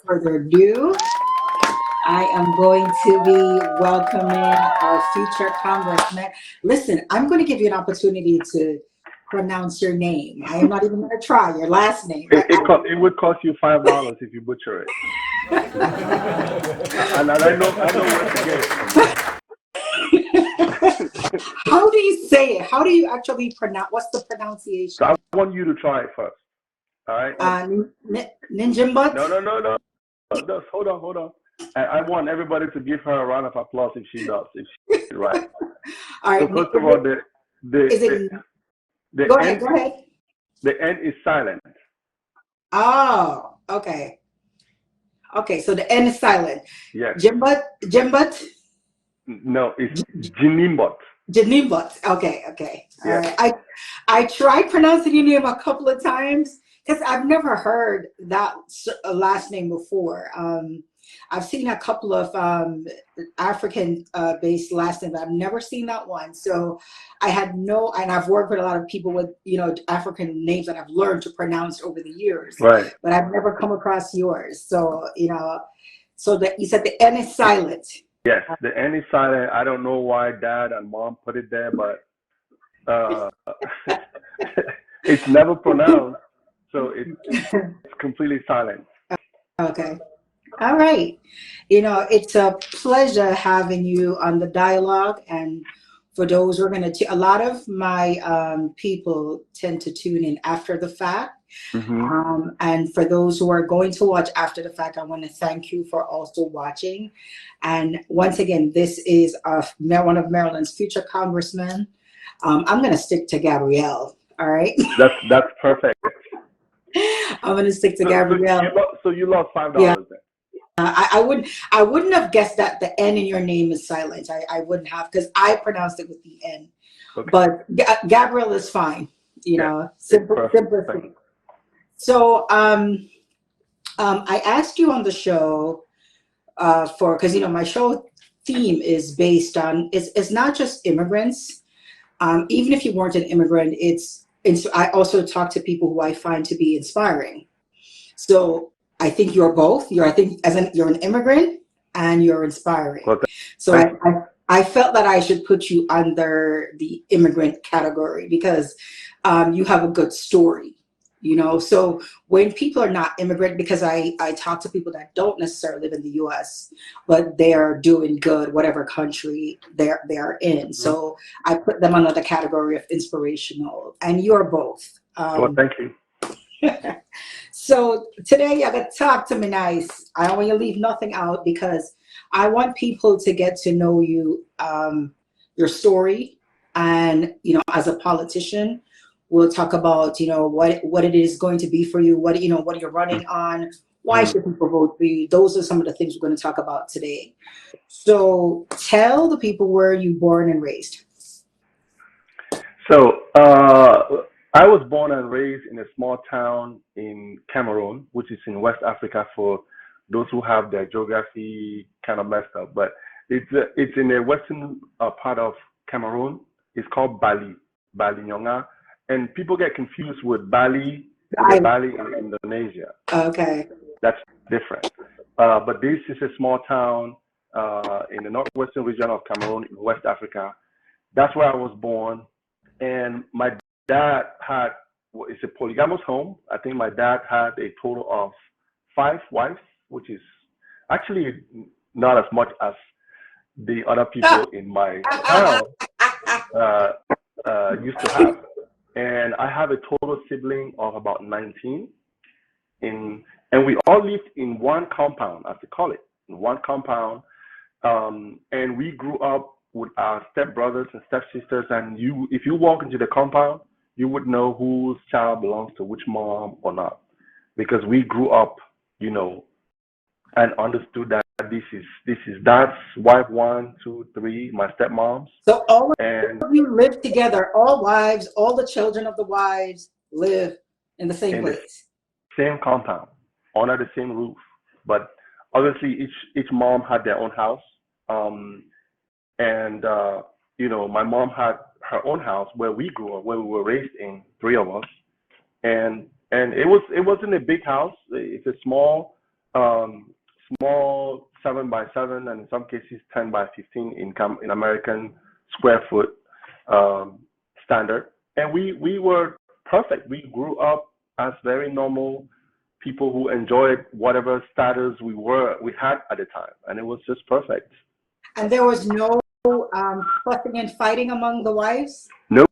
further ado, I am going to be welcoming our future congressman. Listen, I'm going to give you an opportunity to pronounce your name. I am not even going to try your last name. It would cost you $5 if you butcher it, and I know where to get it from you. How do you say it? How do you actually pronounce? What's the pronunciation? So I want you to try it first. All right? Njinimbot? No. Hold on. I want everybody to give her a round of applause if she does it right. All right. So first of all, Go ahead. The N is silent. Oh, okay. Okay, so the N is silent. Yes. Jimbot? No, it's Njinimbot. Njinimbot. Okay. Yes. All right. I tried pronouncing your name a couple of times because I've never heard that last name before. I've seen a couple of African based last names. I've never seen that one. So I had and I've worked with a lot of people with, African names that I've learned to pronounce over the years. Right. But I've never come across yours. So, so that you said the N is silent. Yes, the N is silent. I don't know why Dad and Mom put it there, but it's never pronounced, so it's completely silent. Okay. All right. It's a pleasure having you on the dialogue. And for those who are going to, a lot of my people tend to tune in after the fact. Mm-hmm. And for those who are going to watch after the fact, I want to thank you for also watching. And once again, this is one of Maryland's future congressmen. I'm going to stick to Gabrielle. All right. That's perfect. I'm going to stick to Gabrielle. So you lost $5 then. I wouldn't have guessed that the N in your name is silent. I wouldn't have, because I pronounced it with the N. Okay. But Gabrielle is fine. Simple. So I asked you on the show because my show theme is based on it's not just immigrants. Even if you weren't an immigrant, I also talk to people who I find to be inspiring. So I think you're both. You're an immigrant and you're inspiring. Well, so I felt that I should put you under the immigrant category because you have a good story. So when people are not immigrant, because I talk to people that don't necessarily live in the U.S., but they are doing good, whatever country they are in. Mm-hmm. So I put them under the category of inspirational, and you're both. Well, thank you. So today you gotta talk to me nice. I don't want you to leave nothing out because I want people to get to know you, your story, and as a politician. We'll talk about, what it is going to be for you, what you're running on, why should people vote for you. Those are some of the things we're going to talk about today. So tell the people where you born and raised. So I was born and raised in a small town in Cameroon, which is in West Africa for those who have their geography kind of messed up. But it's in the western part of Cameroon. It's called Bali Nyonga. And people get confused with Bali in Indonesia. Okay. That's different. But this is a small town in the northwestern region of Cameroon in West Africa. That's where I was born. And my dad it's a polygamous home. I think my dad had a total of 5 wives, which is actually not as much as the other people in my town used to have. And I have a total sibling of about 19. And we all lived in one compound, as they call it, in one compound. And we grew up with our stepbrothers and stepsisters. And if you walk into the compound, you would know whose child belongs to which mom or not. Because we grew up, and understood that this is dad's wife 1, 2, 3, my stepmoms. So all of you live together, all wives, all the children of the wives live in the same place. Same compound, under the same roof. But obviously each mom had their own house. My mom had her own house where we grew up, where we were raised in, 3 of us. And it wasn't a big house. It's a small small 7 by 7 and in some cases 10 by 15 in American square foot standard. And we were perfect. We grew up as very normal people who enjoyed whatever status we had at the time, and it was just perfect. And there was no fussing and fighting among the wives? Nope.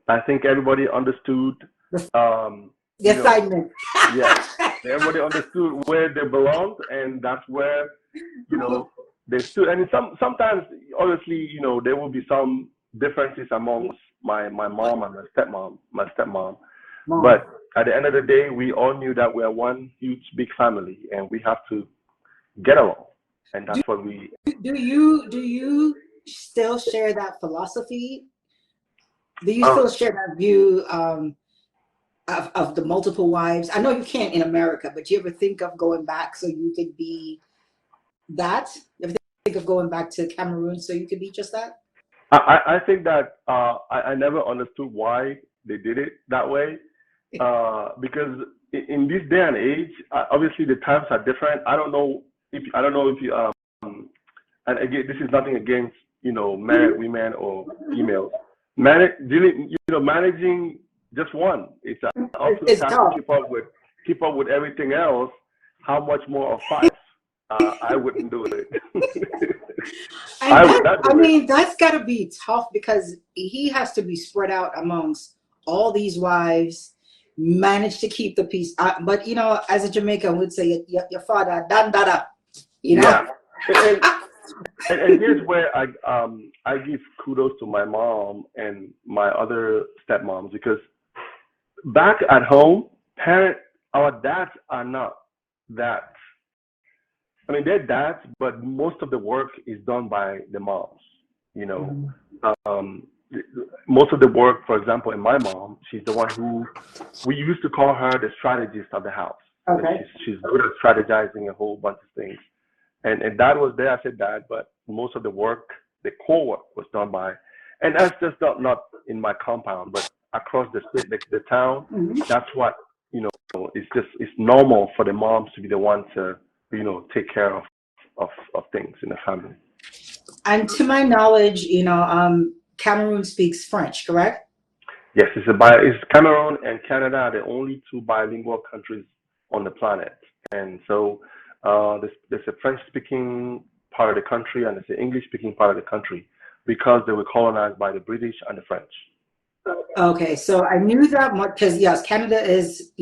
I think everybody understood. The assignment. Yes. Everybody understood where they belonged, and that's where, they stood. And sometimes, obviously, there will be some differences amongst my mom and my stepmom. Mom. But at the end of the day, we all knew that we are one huge, big family, and we have to get along. And that's what we. Do you still share that philosophy? Do you still share that view of the multiple wives? I know you can't in America, but do you ever think of going back so you could be that? You ever think of going back to Cameroon so you could be just that? I think that I never understood why they did it that way, because in this day and age, obviously the times are different. I don't know if you and again, this is nothing against married women or females. Managing just one. It's also time to keep up with everything else. How much more of 5? I wouldn't do it. That's got to be tough because he has to be spread out amongst all these wives, manage to keep the peace. But as a Jamaican would say, your father dan dada. Yeah. And here's where I give kudos to my mom and my other stepmoms, because back at home, our dads are not that. I mean, they're dads, but most of the work is done by the moms. Most of the work, for example, in my mom, she's the one who we used to call her the strategist of the house. Okay. She's good at strategizing a whole bunch of things. And Dad was there. I said Dad, but most of the work, the core work, was done by, and that's just not in my compound, but across the town. Mm-hmm. That's what it's normal for the moms to be the one to take care of things in the family. And to my knowledge, Cameroon speaks French, correct? Yes, it's Cameroon and Canada are the only 2 bilingual countries on the planet, and so there's a French-speaking part of the country and there's an English-speaking part of the country because they were colonized by the British and the French. Okay, so I knew that much because yes, Canada is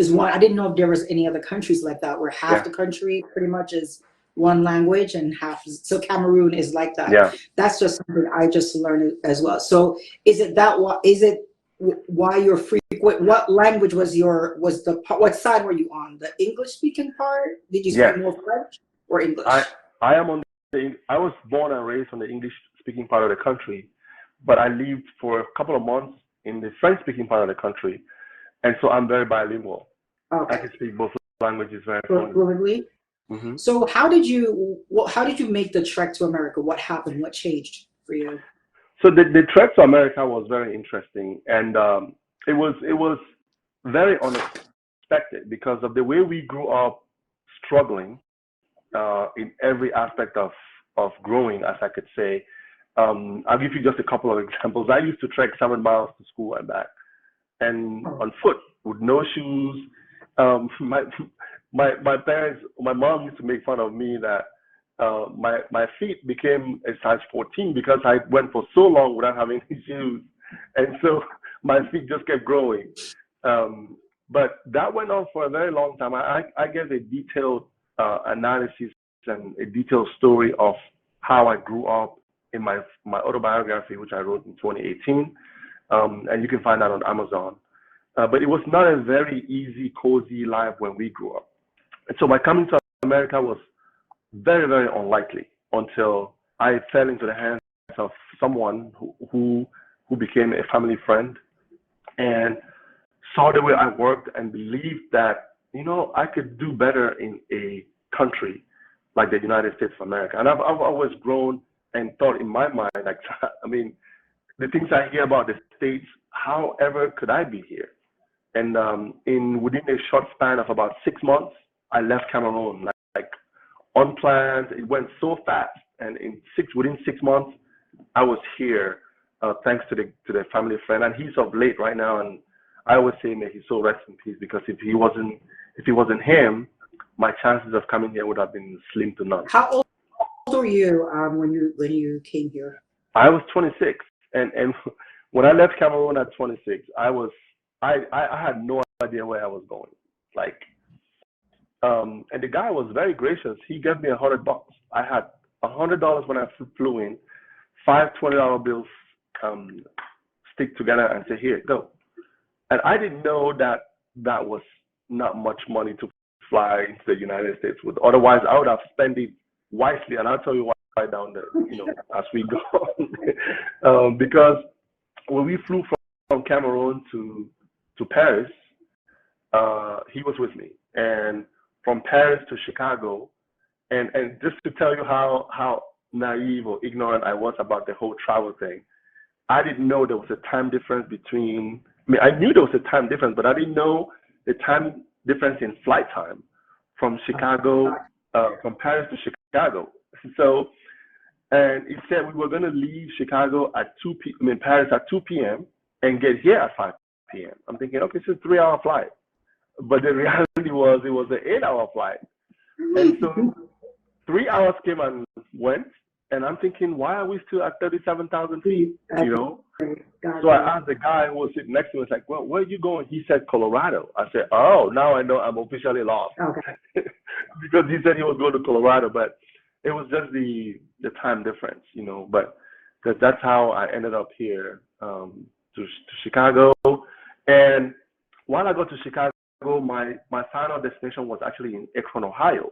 one. I didn't know if there was any other countries like that where half the country pretty much is one language and half. So Cameroon is like that. Yeah, that's just something I just learned as well. So is it why you're frequent? What language what side were you on? The English-speaking part? Did you speak more French or English? I was born and raised on the English-speaking part of the country, but I lived for a couple of months in the French-speaking part of the country, and so I'm very bilingual. Okay. I can speak both languages very fluently. Mm-hmm. So how did you make the trek to America? What happened? What changed for you? So the trek to America was very interesting, and it was very unexpected because of the way we grew up struggling in every aspect of growing, as I could say. I'll give you just a couple of examples. I used to trek 7 miles to school and back, and on foot with no shoes. My parents, my mom used to make fun of me that my feet became a size 14 because I went for so long without having any shoes, and so my feet just kept growing. But that went on for a very long time. I gave a detailed analysis and a detailed story of how I grew up in my autobiography, which I wrote in 2018, and you can find that on Amazon. But it was not a very easy, cozy life when we grew up. And so my coming to America was very, very unlikely until I fell into the hands of someone who became a family friend and saw the way I worked and believed that, I could do better in a country like the United States of America. And I've always grown and thought in my mind, like, I mean, the things I hear about the States, however could I be here? And within a short span of about 6 months, I left Cameroon like unplanned. It went so fast, and within 6 months, I was here, thanks to the family friend, and he's of late right now. And I always say, may his soul rest in peace, because if it wasn't him, my chances of coming here would have been slim to none. How old were you when you came here? I was 26, and when I left Cameroon at 26, I had no idea where I was going. Like, and the guy was very gracious. He gave me $100. I had $100 when I flew in. 5 $20 bills stick together and say, here, go. And I didn't know that was not much money to fly into the United States with. Otherwise, I would have spent it wisely, and I'll tell you why down there, as we go. Because when we flew from Cameroon to Paris, he was with me, and from Paris to Chicago, and just to tell you how naive or ignorant I was about the whole travel thing, I didn't know there was a time difference between. I mean, I knew there was a time difference, but I didn't know the time difference in flight time from Chicago, from Paris to Chicago. So, and it said we were going to leave Chicago at Paris at 2 p.m. and get here at 5 p.m. I'm thinking, okay, it's a 3-hour flight. But the reality was, it was an 8-hour flight. And so 3 hours came and went, and I'm thinking, why are we still at 37,000 feet, So I asked the guy who was sitting next to me, like, well, where are you going? He said, Colorado. I said, oh, now I know I'm officially lost. Okay. Because he said he was going to Colorado, but it was just the time difference, but that's how I ended up here, to Chicago. And while I got to Chicago, my final destination was actually in Akron, Ohio.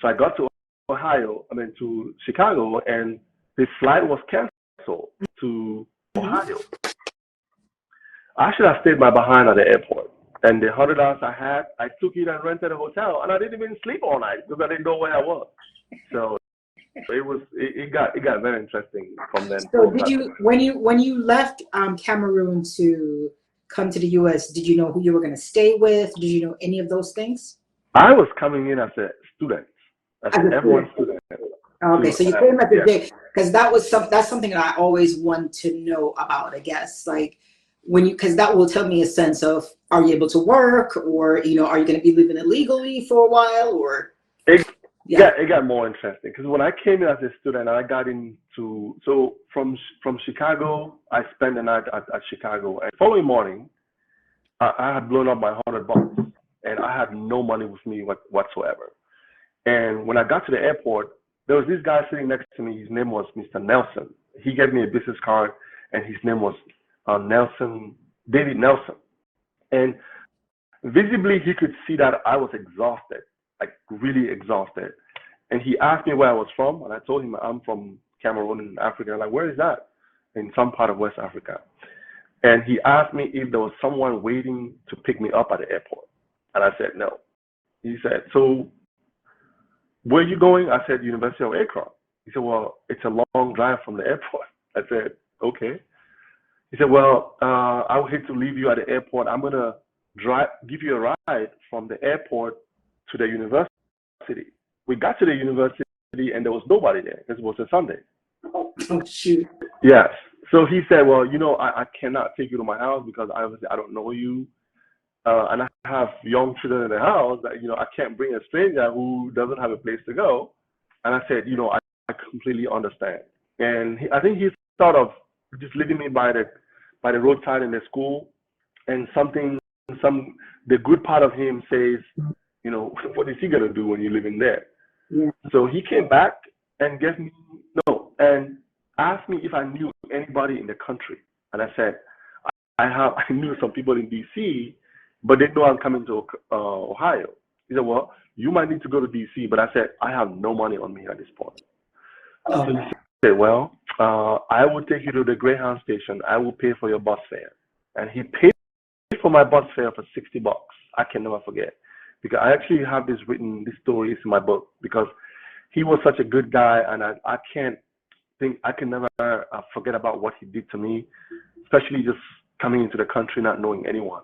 So I got to to Chicago, and the flight was canceled to Ohio. I should have stayed behind at the airport. And the $100 I had, I took it and rented a hotel, and I didn't even sleep all night because I didn't know where I was. So it got very interesting from then. So did you, when you left Cameroon to come to the U.S., did you know who you were going to stay with? Did you know any of those things? I was coming in as a student, as an everyone student. Okay, so you came at the day, because that's something that I always want to know about, I guess. Like because that will tell me a sense of, are you able to work, or are you going to be living illegally for a while, or it got more interesting, because when I came in as a student, I got into, so from Chicago, I spent the night at Chicago, and the following morning, I had blown up my $100, and I had no money with me whatsoever. And when I got to the airport, there was this guy sitting next to me. His name was Mr. Nelson. He gave me a business card, and his name was David Nelson. And visibly, he could see that I was exhausted, like really exhausted. And he asked me where I was from, and I told him I'm from Cameroon in Africa. I'm like, where is that? In some part of West Africa. And he asked me if there was someone waiting to pick me up at the airport. And I said, no. He said, so where are you going? I said, University of Akron. He said, well, it's a long drive from the airport. I said, okay. He said, well, I would hate to leave you at the airport. I'm going to give you a ride from the airport to the university. We got to the university, and there was nobody there because it was a Sunday. Oh, shoot. Yes. So he said, well, I cannot take you to my house because obviously I don't know you. And I have young children in the house that, I can't bring a stranger who doesn't have a place to go. And I said, I completely understand. And I think he thought of just leaving me by the roadside in the school, and the good part of him says, what is he going to do when you live in there? Yeah. So he came back and and asked me if I knew anybody in the country. And I said, I knew some people in DC, but they know I'm coming to Ohio. He said, well, you might need to go to DC. But I said, I have no money on me at this point. So he said, well, I will take you to the Greyhound station. I will pay for your bus fare. And he paid for my bus fare for $60. I can never forget. Because I actually have this story in my book, because he was such a good guy, and I can never forget about what he did to me, especially just coming into the country not knowing anyone.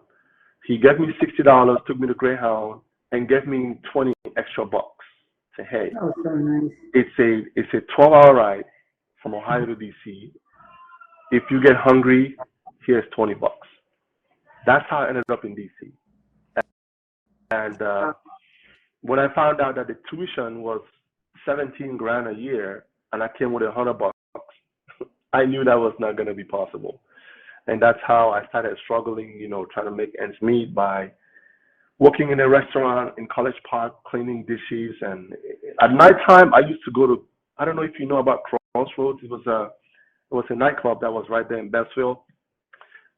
He gave me $60, took me to Greyhound, and gave me 20 extra bucks. Say, hey, Oh, so nice. it's a 12-hour ride from Ohio to DC. If you get hungry, here's 20 bucks. That's how I ended up in DC. And when I found out that the tuition was 17 grand a year, and I came with $100, I knew that was not going to be possible. And that's how I started struggling, trying to make ends meet by working in a restaurant in College Park, cleaning dishes. And at nighttime, I used to go to, I don't know if you know about Crossroads. It was a nightclub that was right there in Bellsville.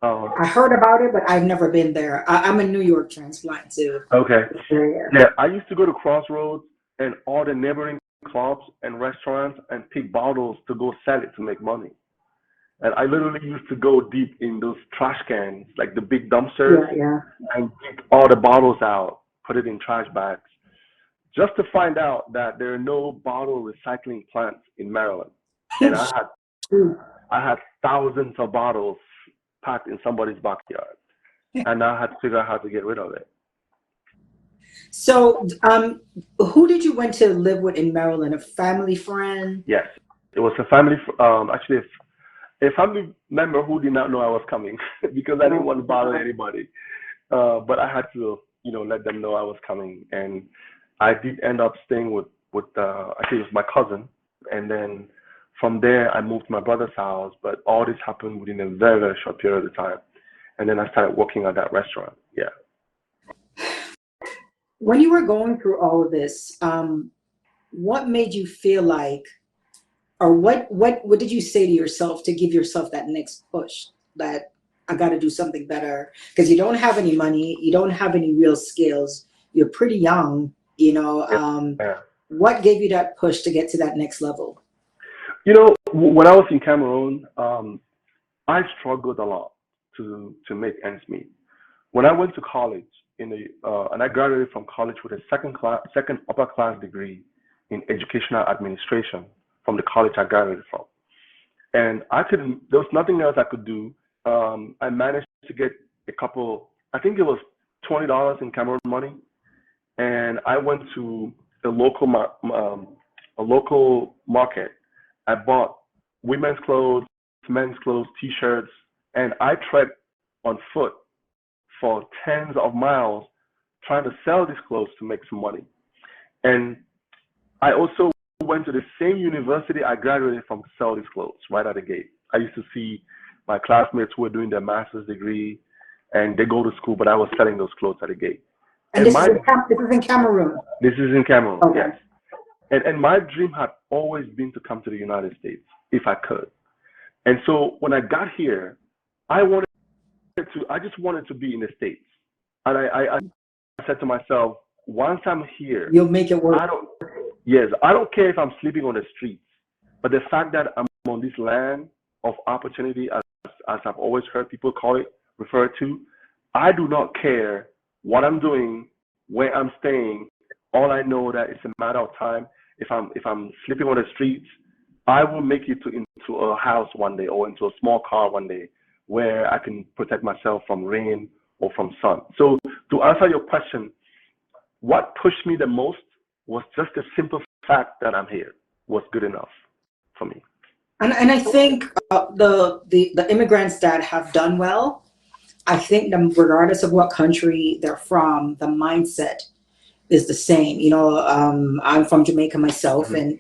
I heard about it, but I've never been there. I'm a New York transplant too. Okay. Yeah, I used to go to Crossroads and all the neighboring clubs and restaurants and pick bottles to go sell it to make money. And I literally used to go deep in those trash cans, like the big dumpsters, and pick all the bottles out, put it in trash bags, just to find out that there are no bottle recycling plants in Maryland. And I had thousands of bottles packed in somebody's backyard, and I had to figure out how to get rid of it. So, who did you went to live with in Maryland? A family friend? Yes, it was a family, actually a family member who did not know I was coming because I didn't want to bother anybody. But I had to, let them know I was coming, and I did end up staying with I think it was my cousin, and then from there I moved to my brother's house. But all this happened within a very, very short period of time, and then I started working at that restaurant. Yeah. When you were going through all of this, what made you feel like, or what did you say to yourself to give yourself that next push, that I got to do something better? Because you don't have any money, you don't have any real skills, you're pretty young, What gave you that push to get to that next level? When I was in Cameroon, I struggled a lot to make ends meet. When I went to college, and I graduated from college with a second upper class degree in educational administration from the college I graduated from. And there was nothing else I could do. I managed to get a couple, I think it was $20 in Cameroon money. And I went to a local market. I bought women's clothes, men's clothes, t-shirts, and I trekked on foot for tens of miles trying to sell these clothes to make some money. And I also went to the same university I graduated from to sell these clothes right out the gate. I used to see my classmates who were doing their master's degree, and they go to school, but I was selling those clothes at the gate. And this is in Cameroon? This is in Cameroon, okay. Yes. And my dream had always been to come to the United States, if I could. And so when I got here, I just wanted to be in the States. And I said to myself, once I'm here, you'll make it work. I don't care if I'm sleeping on the streets, but the fact that I'm on this land of opportunity, as I've always heard people refer to, I do not care what I'm doing, where I'm staying. All I know that it's a matter of time. If I'm sleeping on the streets, I will make it into a house one day, or into a small car one day, where I can protect myself from rain or from sun. So to answer your question, what pushed me the most was just the simple fact that I'm here was good enough for me. And I think the immigrants that have done well, I think them, regardless of what country they're from, the mindset is the same. I'm from Jamaica myself, and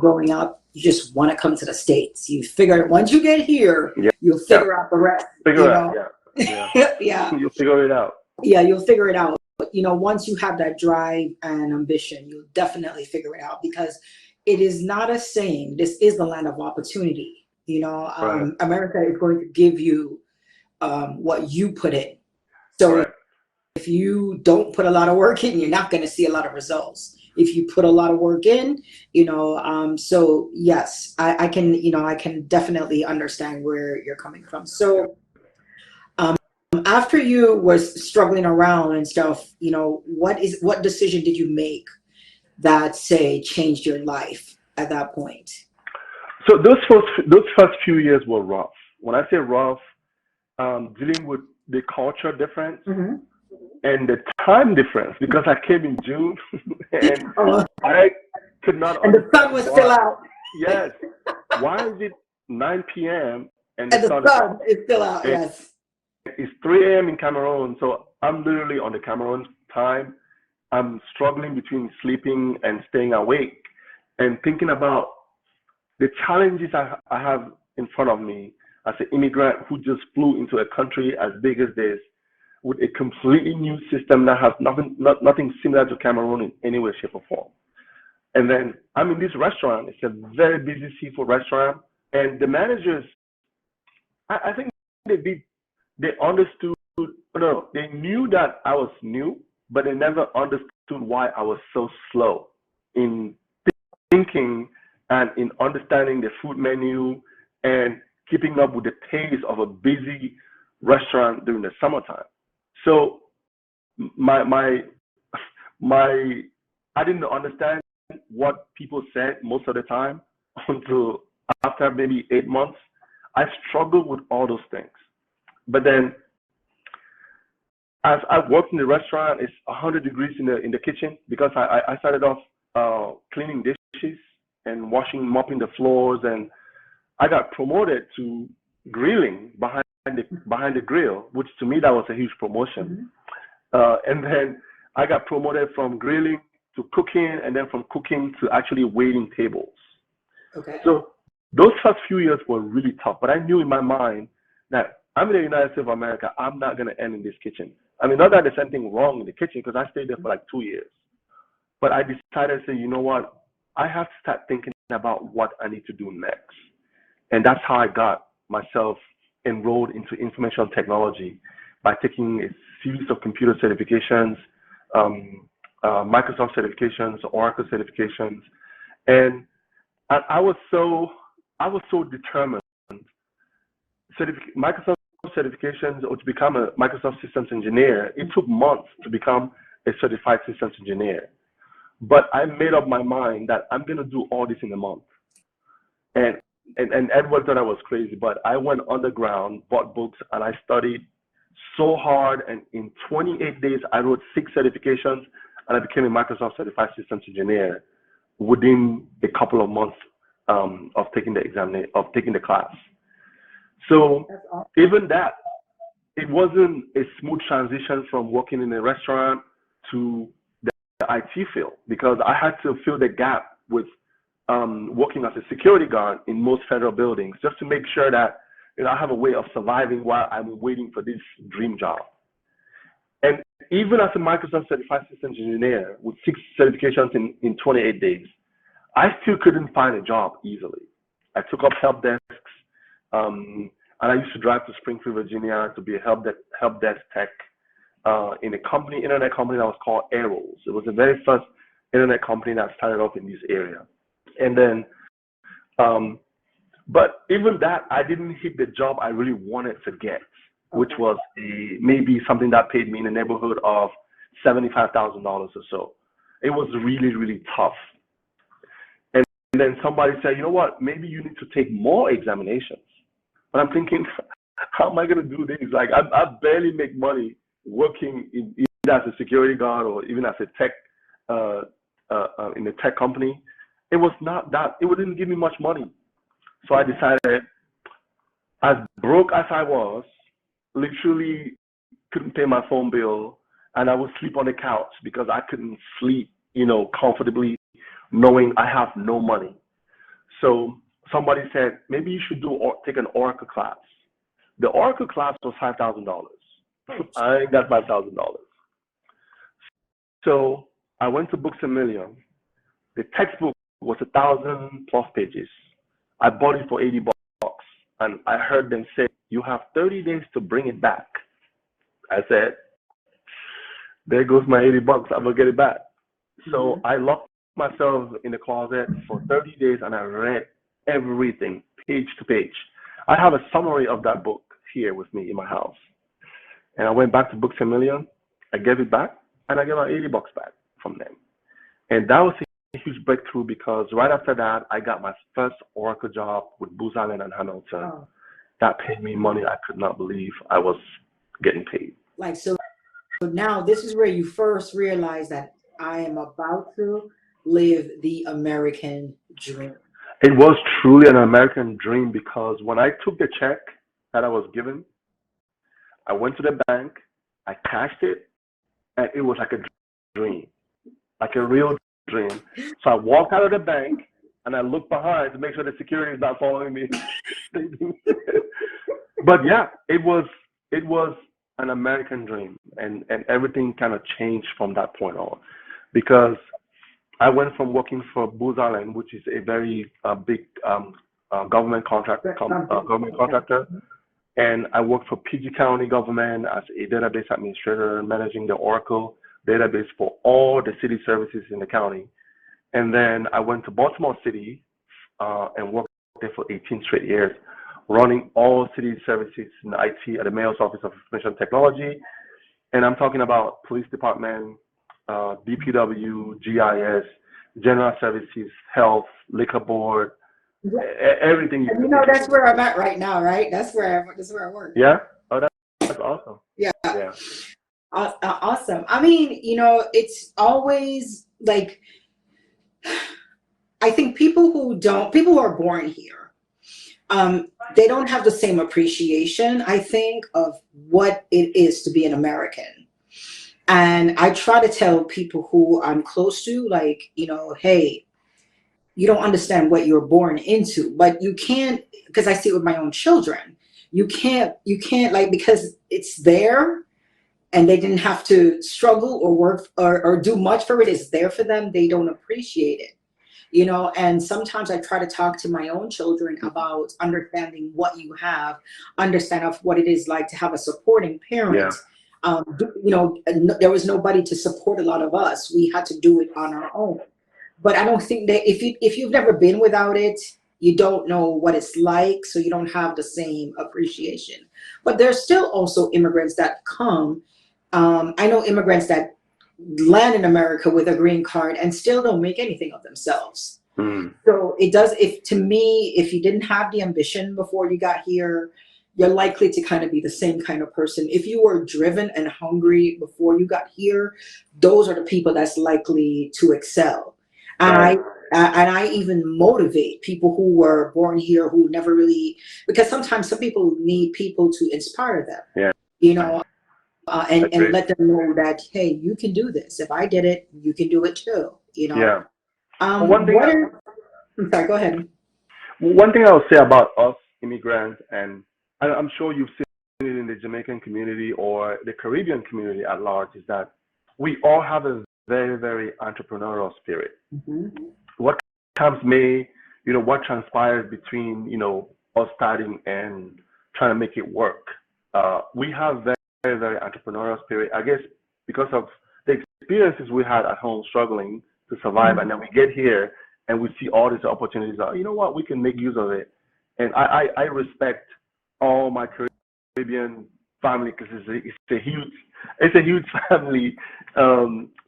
growing up, you just want to come to the States. You figure once you get here, you'll figure out the rest. Yeah. You'll figure it out. Yeah, you'll figure it out. But, once you have that drive and ambition, you'll definitely figure it out, because it is not a saying. This is the land of opportunity. Right. America is going to give you what you put in. So if you don't put a lot of work in, you're not going to see a lot of results. If you put a lot of work in, so yes, I can definitely understand where you're coming from. So after you was struggling around and stuff, what decision did you make that, say, changed your life at that point? So those first few years were rough. When I say rough, dealing with the culture difference, and the time difference, because I came in June and I could not and the sun was still out. Yes. Why is it 9 p.m. and the sun is still out? And yes. It's 3 a.m. in Cameroon, so I'm literally on the Cameroon time. I'm struggling between sleeping and staying awake and thinking about the challenges I have in front of me as an immigrant who just flew into a country as big as this with a completely new system that has nothing similar to Cameroon in any way, shape, or form. And then I'm in this restaurant. It's a very busy seafood restaurant. And the managers, I think they understood, no, they knew that I was new, but they never understood why I was so slow in thinking and in understanding the food menu and keeping up with the pace of a busy restaurant during the summertime. So I didn't understand what people said most of the time until after maybe 8 months. I struggled with all those things. But then as I worked in the restaurant, it's 100 degrees in the kitchen because I started off cleaning dishes and mopping the floors, and I got promoted to grilling behind the grill, which to me that was a huge promotion. And then I got promoted from grilling to cooking, and then from cooking to actually waiting tables. Okay. So those first few years were really tough, but I knew in my mind that I'm in the United States of America. I'm not going to end in this kitchen. I mean, not that there's anything wrong in the kitchen because I stayed there for like 2 years. But I decided to say, you know what? I have to start thinking about what I need to do next. And that's how I got myself enrolled into information technology by taking a series of computer certifications, Microsoft certifications, Oracle certifications. And I was so determined. Microsoft certifications, or to become a Microsoft systems engineer, it took months to become a certified systems engineer. But I made up my mind that I'm going to do all this in a month. And Edward thought I was crazy, but I went underground, bought books, and I studied so hard. And in 28 days, I wrote 6 certifications, and I became a Microsoft certified systems engineer within a couple of months of taking the class. So even that, it wasn't a smooth transition from working in a restaurant to the IT field, because I had to fill the gap with working as a security guard in most federal buildings, just to make sure that I have a way of surviving while I'm waiting for this dream job. And even as a Microsoft certified systems engineer with 6 certifications in 28 days, I still couldn't find a job easily. I took up help desks, and I used to drive to Springfield, Virginia to be a help desk tech in a internet company that was called Arrows. It was the very first internet company that started off in this area. And then, but even that, I didn't hit the job I really wanted to get, which was maybe something that paid me in the neighborhood of $75,000 or so. It was really, really tough. And then somebody said, you know what, maybe you need to take more examinations. But I'm thinking, how am I going to do this? Like, I barely make money working either as a security guard or even as a tech, in a tech company. It was not that, it wouldn't give me much money. So I decided, as broke as I was, literally couldn't pay my phone bill, and I would sleep on the couch because I couldn't sleep, comfortably, knowing I have no money. So somebody said, maybe you should take an Oracle class. The Oracle class was $5,000. I ain't got $5,000. So I went to Books A Million. The textbook was 1,000+ pages. I bought it for $80, and I heard them say, you have 30 days to bring it back. I said, there goes my $80. I'm gonna get it back. So I locked myself in the closet for 30 days, and I read everything, page to page. I have a summary of that book here with me in my house. And I went back to Books A Million. I gave it back, and I got my $80 back from them. And that was a huge breakthrough, because right after that, I got my first Oracle job with Booz Allen and Hamilton. That paid me money I could not believe I was getting paid. Like, so now this is where you first realize that I am about to live the American dream. It was truly an American dream because when I took the check that I was given, I went to the bank, I cashed it, and it was like a dream, like a real dream. So I walked out of the bank and I looked behind to make sure the security is not following me. But yeah, it was an American dream, and everything kind of changed from that point on, because I went from working for Booz Allen, which is a very big government contractor, and I worked for PG County government as a database administrator, managing the Oracle database for all the city services in the county. And then I went to Baltimore City and worked there for 18 straight years, running all city services in IT at the Mayor's Office of Information Technology. And I'm talking about police department, DPW, GIS, general services, health, liquor board, everything. And that's where I'm at right now, right? That's where I work. Yeah. Oh, that's awesome. Yeah. Yeah. Awesome. I mean, it's always like, I think people who are born here, they don't have the same appreciation, I think, of what it is to be an American. And I try to tell people who I'm close to, like, hey, you don't understand what you're born into, but you can't, because I see it with my own children. You can't like, because it's there and they didn't have to struggle or work or do much for it. It's there for them. They don't appreciate it. And sometimes I try to talk to my own children about understanding what you have, understand of what it is like to have a supporting parent. Yeah. There was nobody to support a lot of us. We had to do it on our own. But I don't think that if you've never been without it, you don't know what it's like, so you don't have the same appreciation. But there's still also immigrants that come. I know immigrants that land in America with a green card and still don't make anything of themselves. So it does, if you didn't have the ambition before you got here, you're likely to kind of be the same kind of person. If you were driven and hungry before you got here, those are the people that's likely to excel. And I even motivate people who were born here who never really, because sometimes some people need people to inspire them. Yeah. And let them know that, hey, you can do this. If I did it, you can do it too. Yeah. I'm sorry, go ahead. One thing I would say about us immigrants, and I'm sure you've seen it in the Jamaican community or the Caribbean community at large, is that we all have a very, very entrepreneurial spirit. Mm-hmm. What comes may, what transpires between, us starting and trying to make it work. We have very, very entrepreneurial spirit, I guess, because of the experiences we had at home struggling to survive. Mm-hmm. And then we get here and we see all these opportunities. You know what? We can make use of it. And I respect all my Caribbean family because it's a huge family.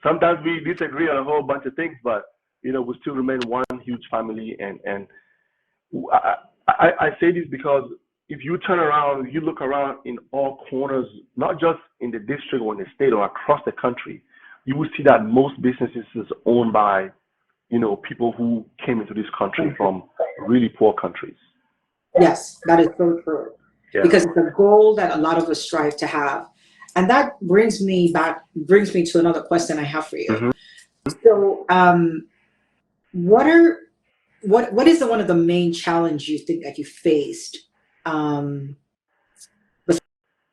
Sometimes we disagree on a whole bunch of things, but we still remain one huge family. And I say this because if you turn around, you look around in all corners, not just in the district or in the state or across the country, you will see that most businesses is owned by, people who came into this country from really poor countries. Yes, that is so true. Yeah. Because it's a goal that a lot of us strive to have. And that brings me to another question I have for you. Mm-hmm. So, what is one of the main challenges you think that you faced?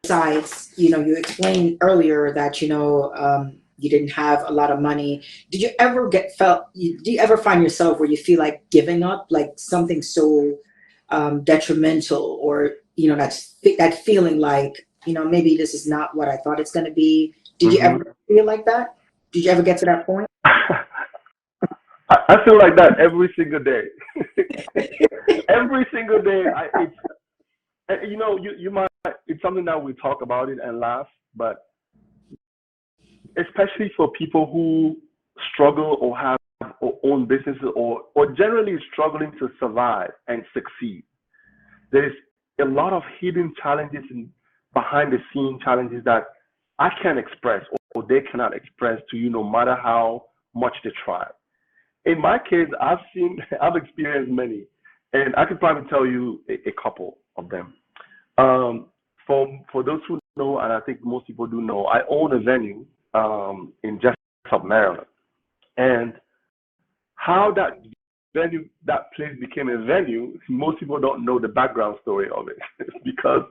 Besides, you explained earlier that, you didn't have a lot of money. Do you ever find yourself where you feel like giving up, like something so detrimental, or, that feeling like, maybe this is not what I thought it's going to be? Did you ever feel like that? Did you ever get to that point? I feel like that every single day. Every single day. You might, it's something that we talk about it and laugh, but especially for people who struggle or have or own businesses or generally struggling to survive and succeed, there is a lot of hidden challenges and behind the scene challenges that I can't express, or they cannot express to you, no matter how much they try. In my case, I've experienced many, and I could probably tell you a couple of them. Um, for those who know, and I think most people do know, I own a venue in Jessup, Maryland, and how that place became a venue, most people don't know the background story of it. Because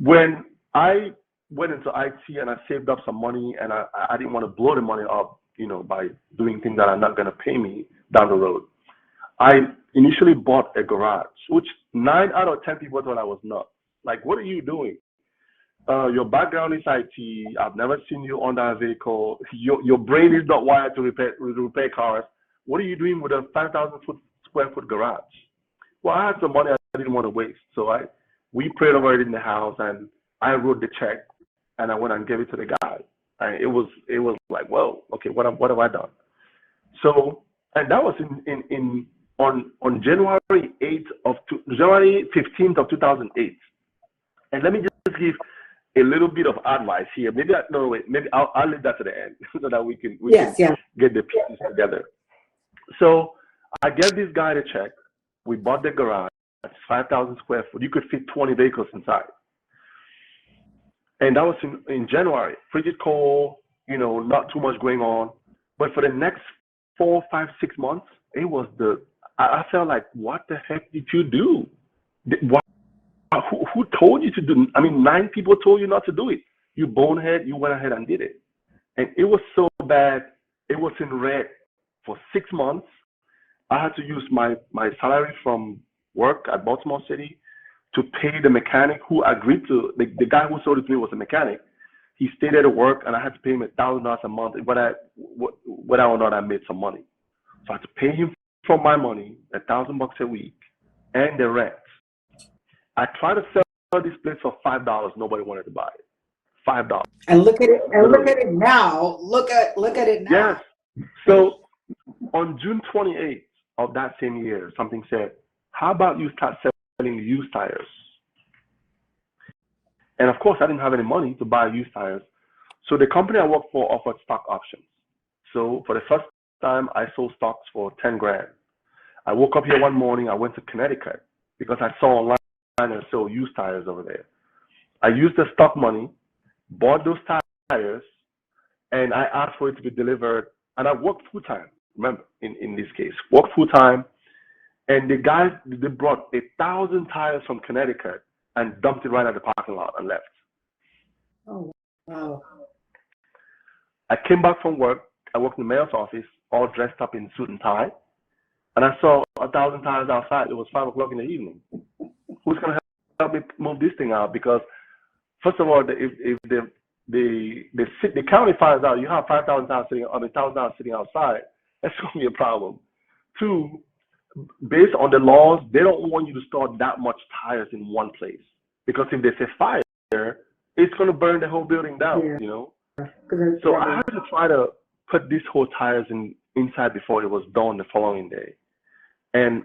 when I went into IT and I saved up some money, and I didn't want to blow the money up, by doing things that are not going to pay me down the road. I initially bought a garage, which 9 out of 10 people thought I was nuts. Like, what are you doing? Your background is IT. I've never seen you on that vehicle. Your brain is not wired to repair cars. What are you doing with a 5,000 square foot garage? Well, I had some money I didn't want to waste, so we prayed over it in the house, and I wrote the check, and I went and gave it to the guy. And it was like, whoa, okay, what have I done? So, and that was on January 15th of 2008. And let me just give a little bit of advice here. Maybe I'll leave that to the end so that we can get the pieces together. So I gave this guy the check. We bought the garage. It's 5,000 square foot. You could fit 20 vehicles inside. And that was in January. Frigid cold, not too much going on. But for the next 4, 5, 6 months, it was I felt like, what the heck did you do? Who told you to do? I mean, 9 people told you not to do it. You bonehead, you went ahead and did it. And it was so bad. It was in red for 6 months. I had to use my salary from work at Baltimore City to pay the mechanic who agreed to, the guy who sold it to me was a mechanic. He stayed there to work, and I had to pay him $1,000 a month, whether or not I made some money. So I had to pay him from my money, $1,000 a week, and the rent. I tried to sell this place for $5. Nobody wanted to buy it. $5. And look at it. And look at it now. Look at it now. Yes. So on June 28th of that same year, something said, "How about you start selling used tires?" And of course, I didn't have any money to buy used tires. So the company I worked for offered stock options. So for the first time, I sold stocks for 10 grand. I woke up here one morning. I went to Connecticut because I saw online and sold used tires over there. I used the stock money, bought those tires, and I asked for it to be delivered. And I worked full time. Remember, in this case, worked full time. And the guys, they brought 1,000 tires from Connecticut and dumped it right at the parking lot and left. Oh, wow. I came back from work. I worked in the mayor's office, all dressed up in suit and tie. And I saw 1,000 tires outside. It was 5 o'clock in the evening. Who's going to help me move this thing out? Because, first of all, if the county finds out you have 5,000 tires sitting, 1,000 tires sitting outside, that's going to be a problem. 2, based on the laws, they don't want you to store that much tires in one place. Because if there's a fire, it's going to burn the whole building down, So I had to try to put these whole tires inside before it was done the following day. And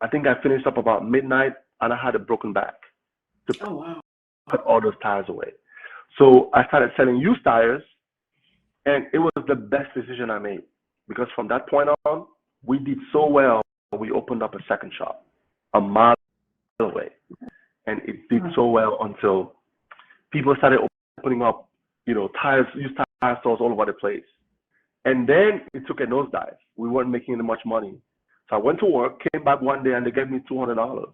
I think I finished up about midnight, and I had a broken back to put all those tires away. So I started selling used tires, and it was the best decision I made. Because from that point on, we did so well. We opened up a second shop a mile away, and it did so well until people started opening up, used tire stores all over the place. And then it took a nosedive. We weren't making much money. So I went to work, came back one day, and they gave me $200. I was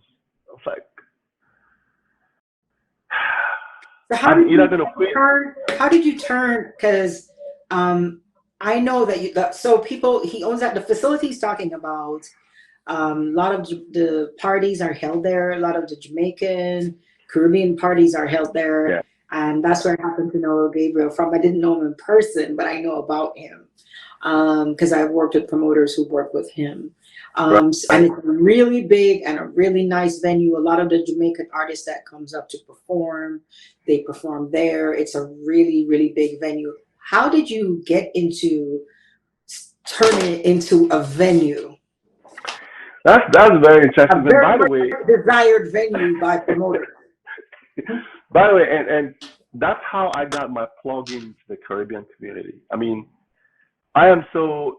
like, so how did you turn? Because I know that so people, he owns that, the facility he's talking about, a lot of the parties are held there. A lot of the Jamaican, Caribbean parties are held there. Yeah. And that's where I happen to know Gabriel from. I didn't know him in person, but I know about him because I've worked with promoters who work with him. And it's really big and a really nice venue. A lot of the Jamaican artists that comes up to perform, they perform there. It's a really, really big venue. How did you get into turning it into a venue? That's very interesting. A very desired venue by promoters. By the way, and that's how I got my plug into the Caribbean community. I mean, I am so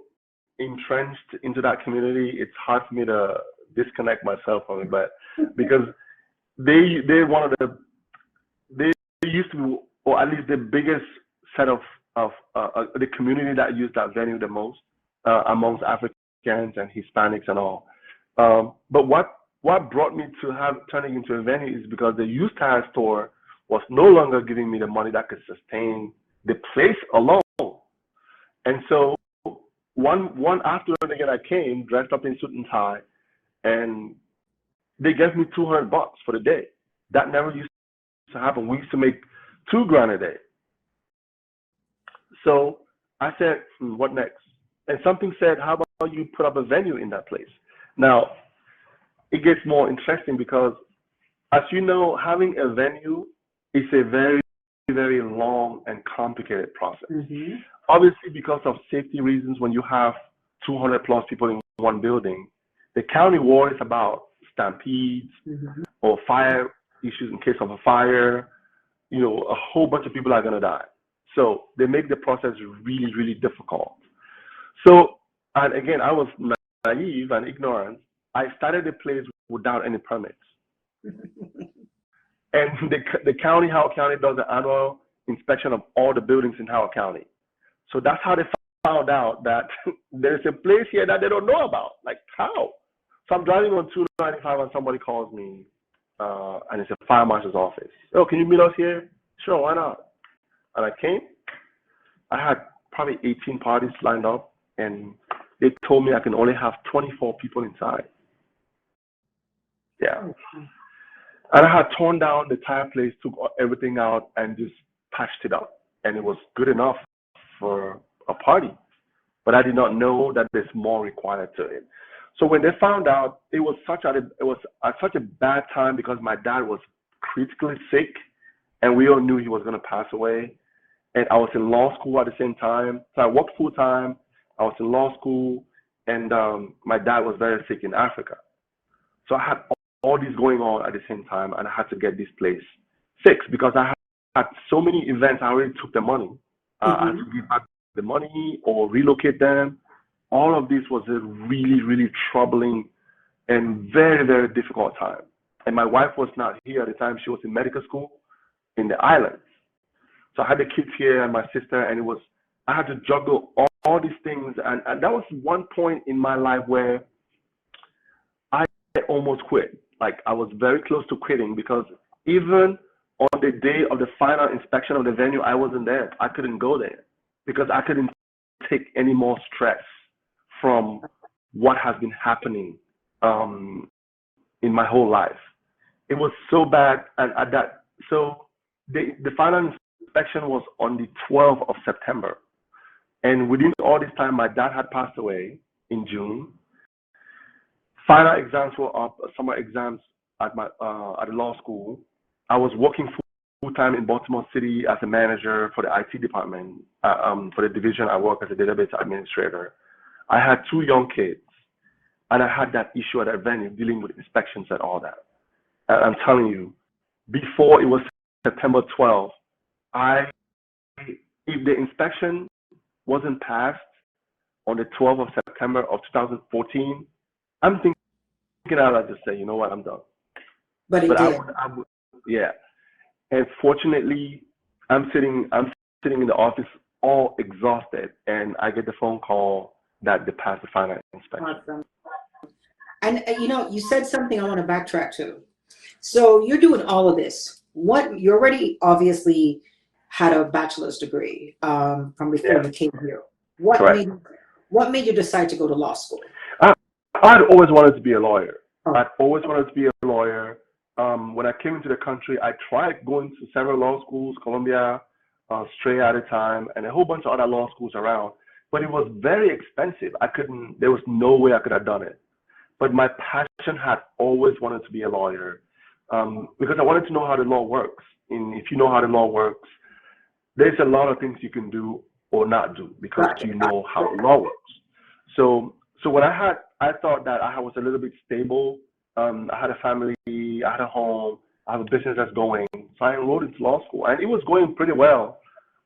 entrenched into that community. It's hard for me to disconnect myself from it, but because they're one of they used to be, or at least the biggest set of the community that used that venue the most amongst Africans and Hispanics and all. But what brought me to turning into a venue is because the used tire store was no longer giving me the money that could sustain the place alone. And so one afternoon again, I came dressed up in suit and tie, and they gave me $200 for the day. That never used to happen. We used to make $2,000 a day. So I said, what next? And something said, how about you put up a venue in that place? Now, it gets more interesting because, as you know, having a venue is a very, very long and complicated process. Mm-hmm. Obviously, because of safety reasons, when you have 200 plus people in one building, the county worries about stampedes or fire issues in case of a fire. You know, a whole bunch of people are going to die. So they make the process really, really difficult. So, and again, I was naive and ignorant. I started the place without any permits. And the county, Howard County, does the annual inspection of all the buildings in Howard County. So that's how they found out that there's a place here that they don't know about. Like, how? So I'm driving on 295 and somebody calls me, and it's a fire marshal's office. Oh, can you meet us here? Sure, why not? And I came. I had probably 18 parties lined up, and they told me I can only have 24 people inside. Yeah. And I had torn down the entire place, took everything out, and just patched it up. And it was good enough for a party. But I did not know that there's more required to it. So when they found out, it was at such a bad time because my dad was critically sick, and we all knew he was going to pass away. And I was in law school at the same time. So I worked full time. I was in law school, and my dad was very sick in Africa. So I had all this going on at the same time, and I had to get this place fixed because I had so many events. I already took the money. I had to give back the money or relocate them. All of this was a really, really troubling and very, very difficult time. And my wife was not here at the time. She was in medical school in the islands. So I had the kids here and my sister, and I had to juggle all these things. And that was one point in my life where I almost quit. Like, I was very close to quitting because even on the day of the final inspection of the venue, I wasn't there. I couldn't go there because I couldn't take any more stress from what has been happening in my whole life. It was so bad, and so the final inspection was on the 12th of September, and within all this time, my dad had passed away in June. Final exams were up, summer exams at the law school. I was working full-time in Baltimore City as a manager for the IT department, for the division I work as a database administrator. I had 2 young kids, and I had that issue at that venue dealing with inspections and all that. And I'm telling you, before it was September 12th, if the inspection wasn't passed on the 12th of September of 2014, I'm thinking I'd just say, you know what, I'm done. But it did. Yeah. And fortunately, I'm sitting in the office all exhausted, and I get the phone call that they passed the final inspection. Awesome. And you said something I want to backtrack to. So you're doing all of this. You already obviously had a bachelor's degree from before you came here. What made you decide to go to law school? I'd always wanted to be a lawyer. Oh. I'd always wanted to be a lawyer. When I came into the country, I tried going to several law schools, Columbia, Australia at a time, and a whole bunch of other law schools around. But it was very expensive. There was no way I could have done it. But my passion had always wanted to be a lawyer because I wanted to know how the law works. And if you know how the law works, there's a lot of things you can do or not do because you know how the law works. So when I thought that I was a little bit stable. I had a family, I had a home, I have a business that's going. So I enrolled into law school, and it was going pretty well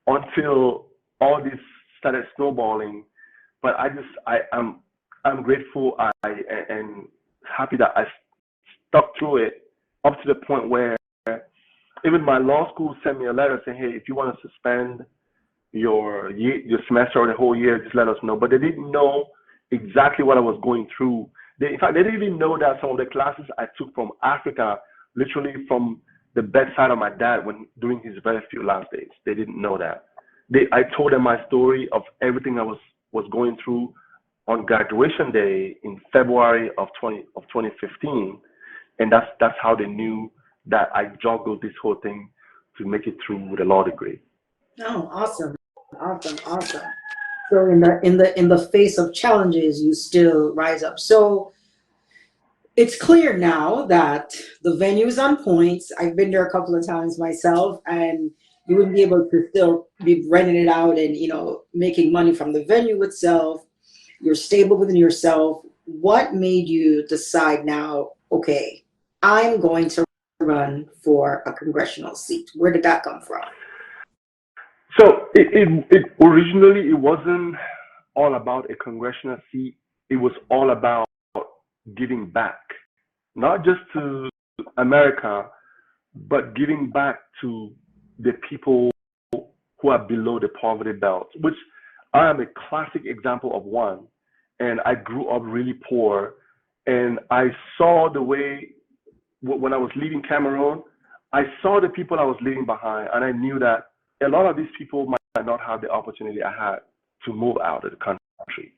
until all this started snowballing. But I'm grateful and happy that I stuck through it up to the point where even my law school sent me a letter saying, hey, if you want to suspend your semester or the whole year, just let us know. But they didn't know exactly what I was going through. In fact, they didn't even know that some of the classes I took from Africa, literally from the bedside of my dad when during his very few last days. They didn't know that. I told them my story of everything I was going through on graduation day in February of 2015, and that's how they knew that I juggled this whole thing to make it through with a law degree. Oh, awesome, awesome, awesome. So in the face of challenges, you still rise up. So it's clear now that the venue is on point. I've been there a couple of times myself, and you wouldn't be able to still be renting it out and, you know, making money from the venue itself. You're stable within yourself. What made you decide now, okay, I'm going to run for a congressional seat? Where did that come from? So it originally, it wasn't all about a congressional seat. It was all about giving back, not just to America, but giving back to the people who are below the poverty belt, which I am a classic example of one. And I grew up really poor, and I saw the way when I was leaving Cameroon, I saw the people I was leaving behind, and I knew that a lot of these people might not have the opportunity I had to move out of the country.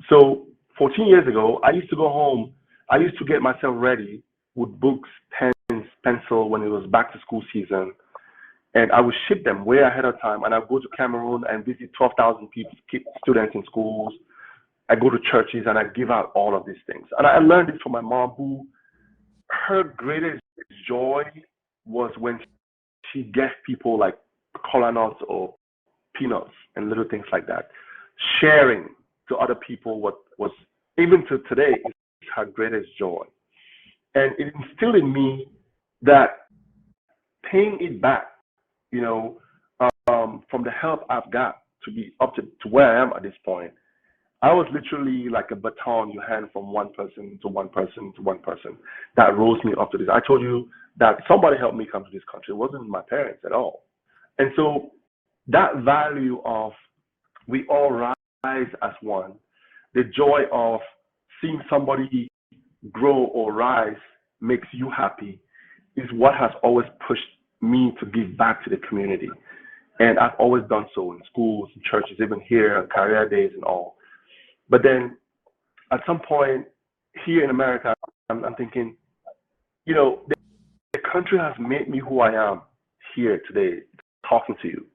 So 14 years ago, I used to go home. I used to get myself ready with books, pens, pencil when it was back to school season, and I would ship them way ahead of time. And I'd go to Cameroon and visit 12,000 people, students in schools. I go to churches and I give out all of these things. And I learned it from my mom, who her greatest joy was when she gave people like cola nuts or peanuts and little things like that. Sharing to other people what was, even to today, is her greatest joy. And it instilled in me that paying it back, you know, from the help I've got to be up to where I am at this point, I was literally like a baton you hand from one person to one person to one person that rose me up to this. I told you that somebody helped me come to this country. It wasn't my parents at all. And so that value of we all rise as one, the joy of seeing somebody grow or rise makes you happy, is what has always pushed me to give back to the community. And I've always done so in schools, in churches, even here on career days and all. But then at some point here in America, I'm thinking, you know, the country has made me who I am here today, talking to you.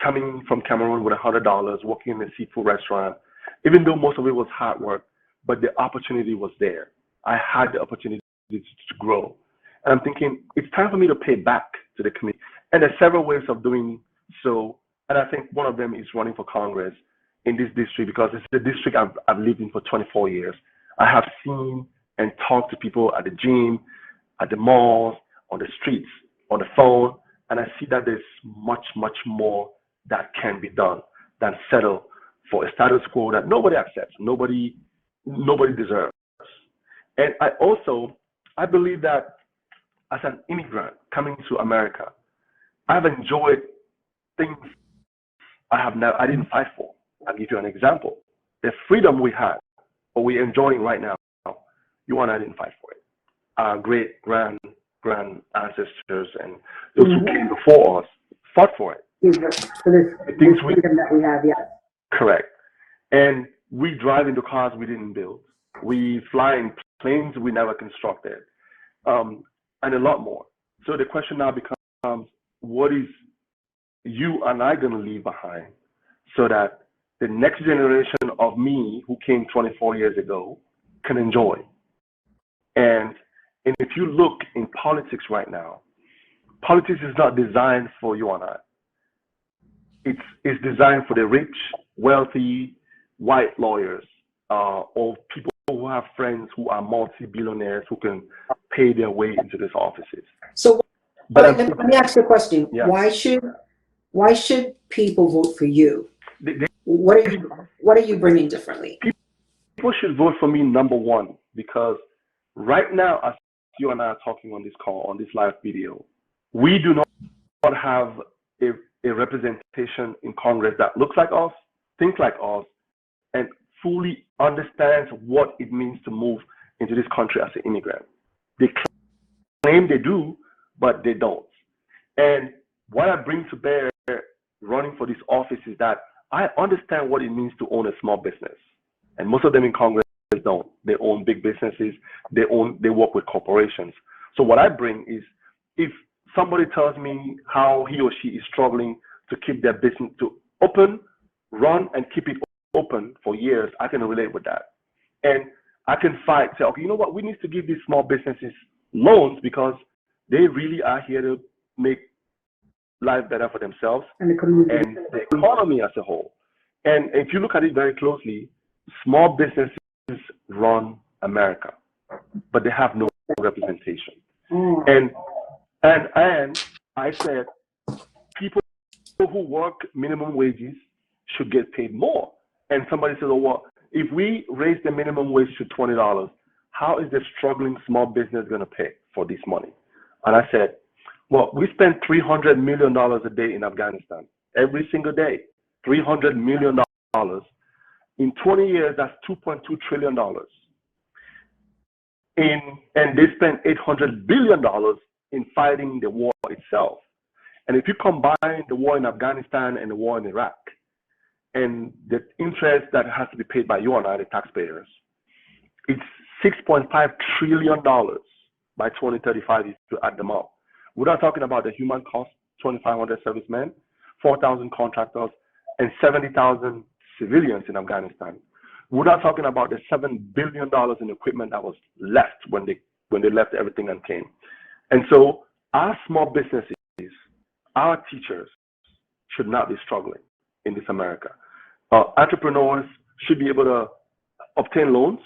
Coming from Cameroon with $100, working in a seafood restaurant, even though most of it was hard work, but the opportunity was there. I had the opportunity to grow. And I'm thinking, it's time for me to pay back to the community. And there's several ways of doing so. And I think one of them is running for Congress in this district, because it's the district I've lived in for 24 years. I have seen and talked to people at the gym, at the malls, on the streets, on the phone, and I see that there's much, much more that can be done than settle for a status quo that nobody accepts, nobody deserves. And I believe that as an immigrant coming to America, I've enjoyed things I didn't fight for. I'll give you an example. The freedom we had, or we're enjoying right now, you and I didn't fight for it. Our great grand ancestors and those who came before us fought for it. The things freedom that we have, yeah. Correct. And we drive into cars we didn't build. We fly in planes we never constructed, and a lot more. So the question now becomes, what is you and I going to leave behind so that the next generation of me who came 24 years ago can enjoy? And if you look in politics right now, politics is not designed for you and I. It's designed for the rich, wealthy, white lawyers, or people who have friends who are multi-billionaires who can pay their way into these offices. So let me ask you a question. Yeah. Why should people vote for you? What are you bringing differently? People should vote for me, number one, because right now, as you and I are talking on this call, on this live video, we do not have a representation in Congress that looks like us, thinks like us, and fully understands what it means to move into this country as an immigrant. They claim they do, but they don't. And what I bring to bear running for this office is that I understand what it means to own a small business. And most of them in Congress don't. They own big businesses. They work with corporations. So what I bring is, if somebody tells me how he or she is struggling to keep their business to open, run, and keep it open for years, I can relate with that. And I can fight, say, okay, you know what? We need to give these small businesses loans because they really are here to make life better for themselves and the economy as a whole. And if you look at it very closely, small businesses run America, but they have no representation. And I said, people who work minimum wages should get paid more. And somebody says, oh, well, if we raise the minimum wage to $20, how is the struggling small business going to pay for this money? And I said, well, we spend $300 million a day in Afghanistan, every single day, $300 million. In 20 years, that's $2.2 trillion. And they spend $800 billion in fighting the war itself. And if you combine the war in Afghanistan and the war in Iraq, and the interest that has to be paid by you and I, the taxpayers, it's $6.5 trillion by 2035 if you add them up. We're not talking about the human cost, 2,500 servicemen, 4,000 contractors, and 70,000 civilians in Afghanistan. We're not talking about the $7 billion in equipment that was left when they left everything and came. And so our small businesses, our teachers should not be struggling in this America. Entrepreneurs should be able to obtain loans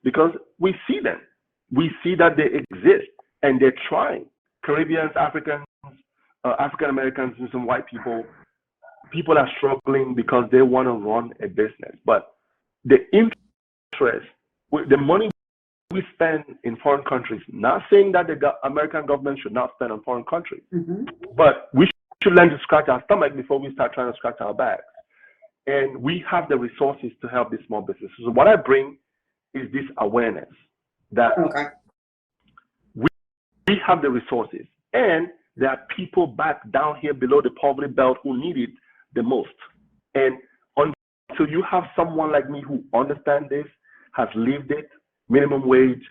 because we see them. We see that they exist and they're trying. Caribbeans, Africans, African Americans, and some white people are struggling because they want to run a business. But the interest, the money we spend in foreign countries, not saying that the American government should not spend on foreign countries, but we should learn to scratch our stomach before we start trying to scratch our backs. And we have the resources to help these small businesses. So what I bring is this awareness that we have the resources, and there are people back down here below the poverty belt who need it the most. And until you have someone like me who understands this, has lived it, minimum wage,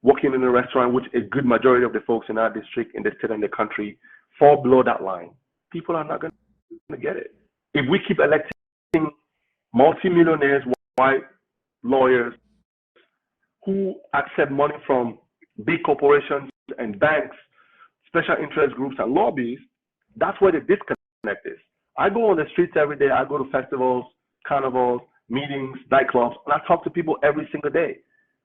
working in a restaurant, which a good majority of the folks in our district, in the state and the country, fall below that line, people are not going to get it. If we keep electing multimillionaires, white lawyers who accept money from big corporations and banks, special interest groups and lobbies, that's where the disconnect is. I go on the streets every day. I go to festivals, carnivals, meetings, nightclubs, and I talk to people every single day.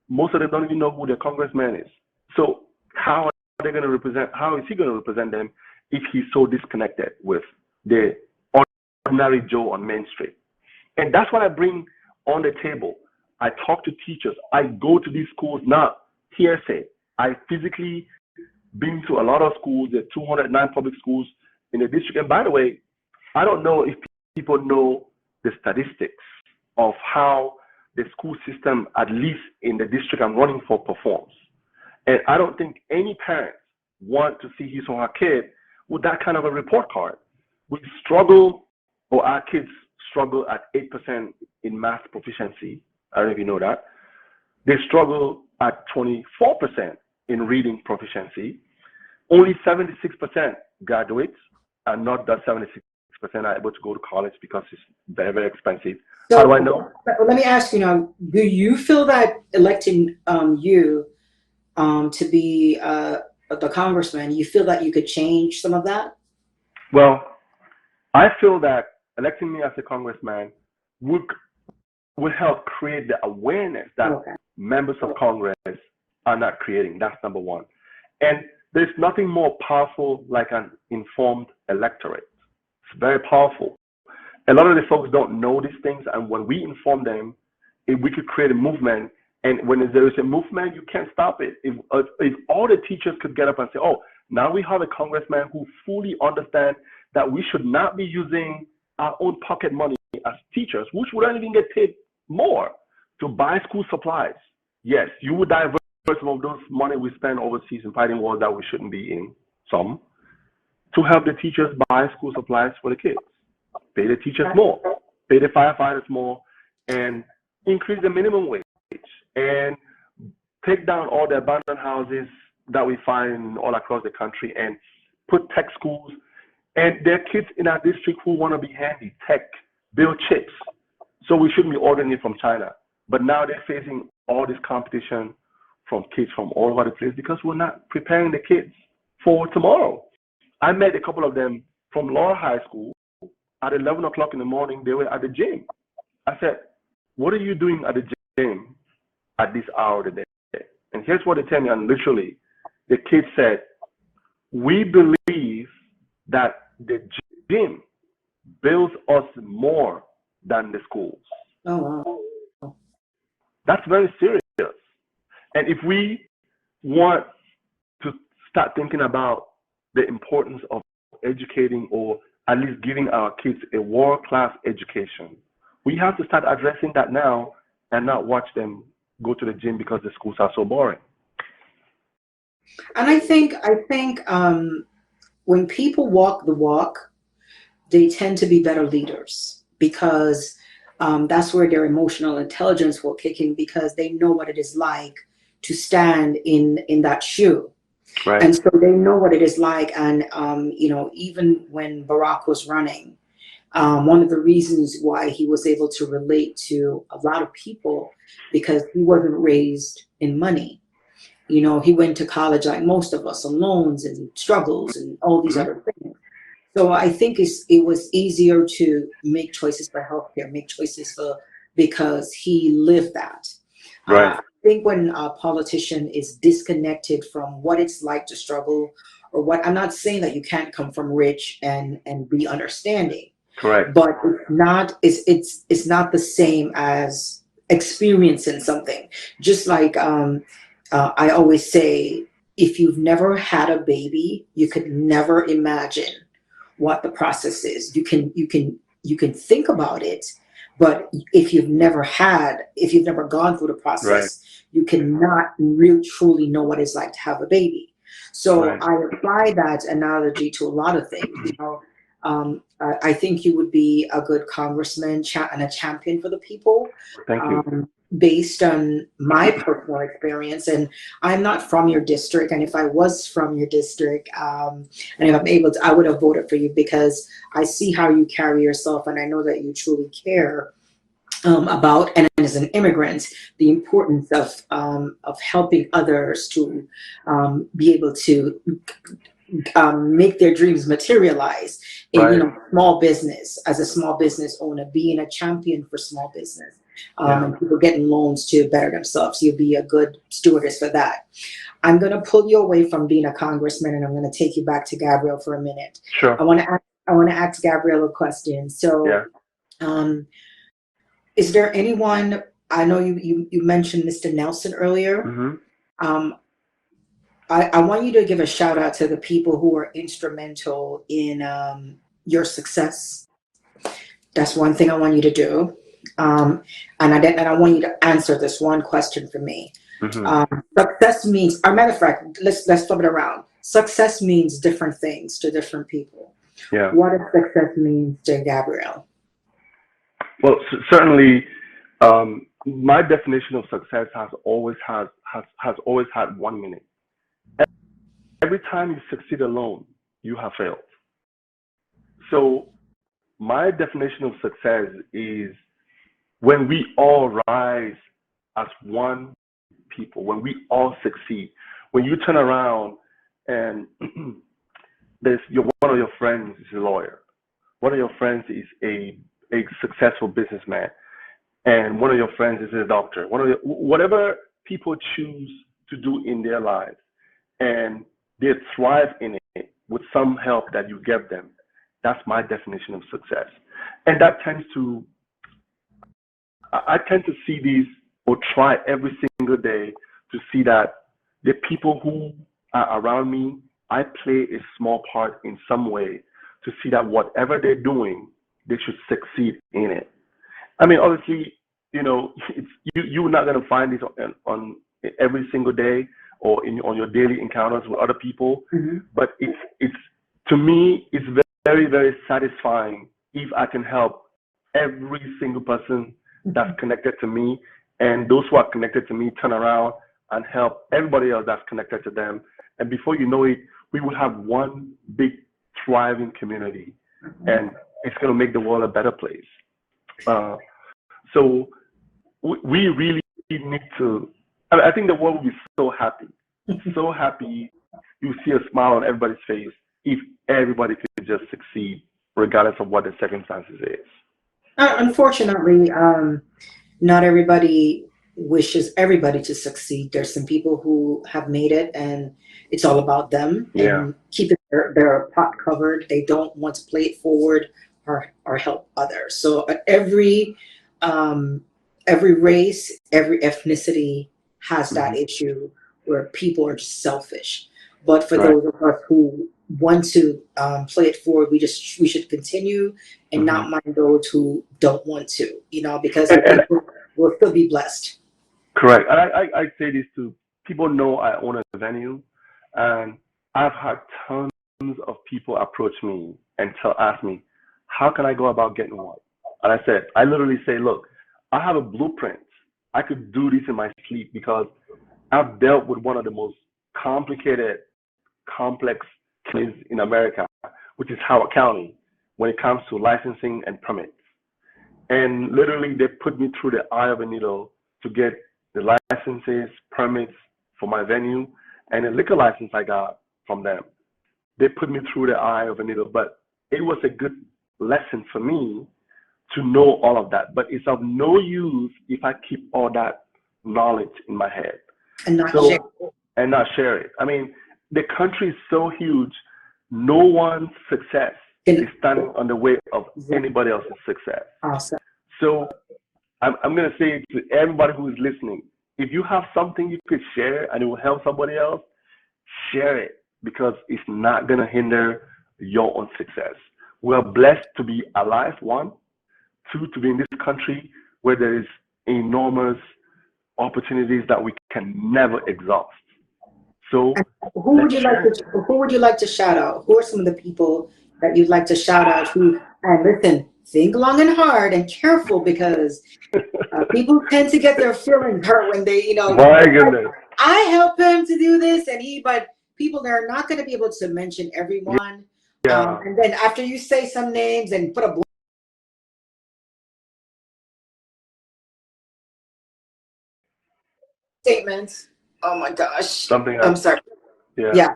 Most of them don't even know who their congressman is. So how are they going to represent, how is he going to represent them if he's so disconnected with the ordinary Joe on Main Street? And that's what I bring on the table. I talk to teachers. I go to these schools, not hearsay. I physically been to a lot of schools, there are 209 public schools in the district. And by the way, I don't know if people know the statistics of how the school system, at least in the district I'm running for, performs. And I don't think any parent want to see his or her kid with that kind of a report card. We struggle, or our kids struggle at 8% in math proficiency. I don't know if you know that. They struggle at 24% in reading proficiency. Only 76% graduates, and not that 76% are able to go to college because it's very, very expensive. So, how do I know? Let me ask you now, do you feel that electing you to be the congressman, you feel that you could change some of that? Well, I feel that electing me as a congressman would help create the awareness that members of Congress are not creating. That's number one. And there's nothing more powerful like an informed electorate. It's very powerful. A lot of the folks don't know these things, and when we inform them, we could create a movement. And when there is a movement, you can't stop it. If all the teachers could get up and say, "Oh, now we have a congressman who fully understands that we should not be using our own pocket money as teachers, which would not even get paid more to buy school supplies." Yes, you would divert some of those money we spend overseas in fighting wars that we shouldn't be in, some, to help the teachers buy school supplies for the kids. Pay the teachers more, pay the firefighters more, and increase the minimum wage, and take down all the abandoned houses that we find all across the country and put tech schools. And there are kids in our district who want to be handy, tech, build chips. So we shouldn't be ordering it from China. But now they're facing all this competition from kids from all over the place because we're not preparing the kids for tomorrow. I met a couple of them from Laura High School. At 11 o'clock in the morning, they were at the gym. I said, "What are you doing at the gym at this hour of the day?" And here's what they tell me, and literally, the kids said, "We believe that the gym builds us more than the schools." Oh, wow. That's very serious. And if we want to start thinking about the importance of educating, or at least giving our kids a world-class education, we have to start addressing that now and not watch them go to the gym because the schools are so boring. And I think when people walk the walk, they tend to be better leaders, because that's where their emotional intelligence will kick in, because they know what it is like to stand in that shoe. Right. And so they know what it is like. And, even when Barack was running, one of the reasons why he was able to relate to a lot of people, because he wasn't raised in money. He went to college like most of us, on loans and struggles and all these other things. So I think it was easier to make choices for healthcare, make choices because he lived that. Right. I think when a politician is disconnected from what it's like to struggle, or what, I'm not saying that you can't come from rich and be understanding. Correct. But it's not the same as experiencing something. Just like I always say, if you've never had a baby, you could never imagine what the process is. You can think about it, but if you've never gone through the process, right, you cannot really truly know what it's like to have a baby. So right, I apply that analogy to a lot of things. I think you would be a good congressman and a champion for the people. Thank you. Based on my personal experience, and I'm not from your district, and if I was from your district, and if I'm able to, I would have voted for you, because I see how you carry yourself, and I know that you truly care about, and as an immigrant, the importance of helping others to be able to make their dreams materialize in right, small business. As a small business owner, being a champion for small business, and people getting loans to better themselves. You'll be a good stewardess for that. I'm going to pull you away from being a congressman, and I'm going to take you back to Gabriel for a minute. Sure. I want to ask Gabriel a question. So, is there anyone? I know you mentioned Mr. Nelson earlier. Mm-hmm. I want you to give a shout out to the people who are instrumental in your success. That's one thing I want you to do. And I want you to answer this one question for me. Mm-hmm. Success means, or matter of fact, let's flip it around. Success means different things to different people. Yeah. What does success mean to Gabriel? Well, certainly, my definition of success has always had one meaning. Every time you succeed alone, you have failed. So my definition of success is when we all rise as one people, when we all succeed, when you turn around and one of your friends is a lawyer, one of your friends is a successful businessman, and one of your friends is a doctor, whatever people choose to do in their lives, and they thrive in it with some help that you give them. That's my definition of success. And that tends to, I tend to see these or try every single day to see that the people who are around me, I play a small part in some way to see that whatever they're doing, they should succeed in it. I mean, obviously, you're not going to find this on every single day or on your daily encounters with other people. Mm-hmm. But it's to me, it's very, very satisfying if I can help every single person that's connected to me, and those who are connected to me turn around and help everybody else that's connected to them. And before you know it, we will have one big thriving community, and it's going to make the world a better place. So we really need to, I think the world will be so happy, so happy. You see a smile on everybody's face if everybody could just succeed, regardless of what the circumstances is. Unfortunately, not everybody wishes everybody to succeed. There's some people who have made it and it's all about them and keeping their pot covered. They don't want to play it forward or help others. So every race, every ethnicity has that issue where people are just selfish. But for those of us who want to play it forward, we should continue and not mind those who don't want to, because people will still be blessed. Correct. And I say this to people know I own a venue, and I've had tons of people approach me and ask me, how can I go about getting one? And I literally say, look, I have a blueprint. I could do this in my sleep because I've dealt with one of the most complicated, complex places in America, which is Howard County, when it comes to licensing and permits. And literally, they put me through the eye of a needle to get the licenses, permits for my venue, and the liquor license I got from them. They put me through the eye of a needle, but it was a good lesson for me to know all of that. But it's of no use if I keep all that knowledge in my head and not share it. I mean, the country is so huge, no one's success is standing on the way of anybody else's success. Awesome. So I'm going to say to everybody who is listening, if you have something you could share and it will help somebody else, share it, because it's not going to hinder your own success. We are blessed to be alive, one. Two, to be in this country where there is enormous opportunities that we can never exhaust. So who would you like to shout out? Who are some of the people that you'd like to shout out who, and listen, think long and hard and careful, because people tend to get their feelings hurt when they, my goodness, I help him to do this but people, they're not going to be able to mention everyone. Yeah. And then after you say some names and put a statement, oh my gosh, I'm sorry. Yeah,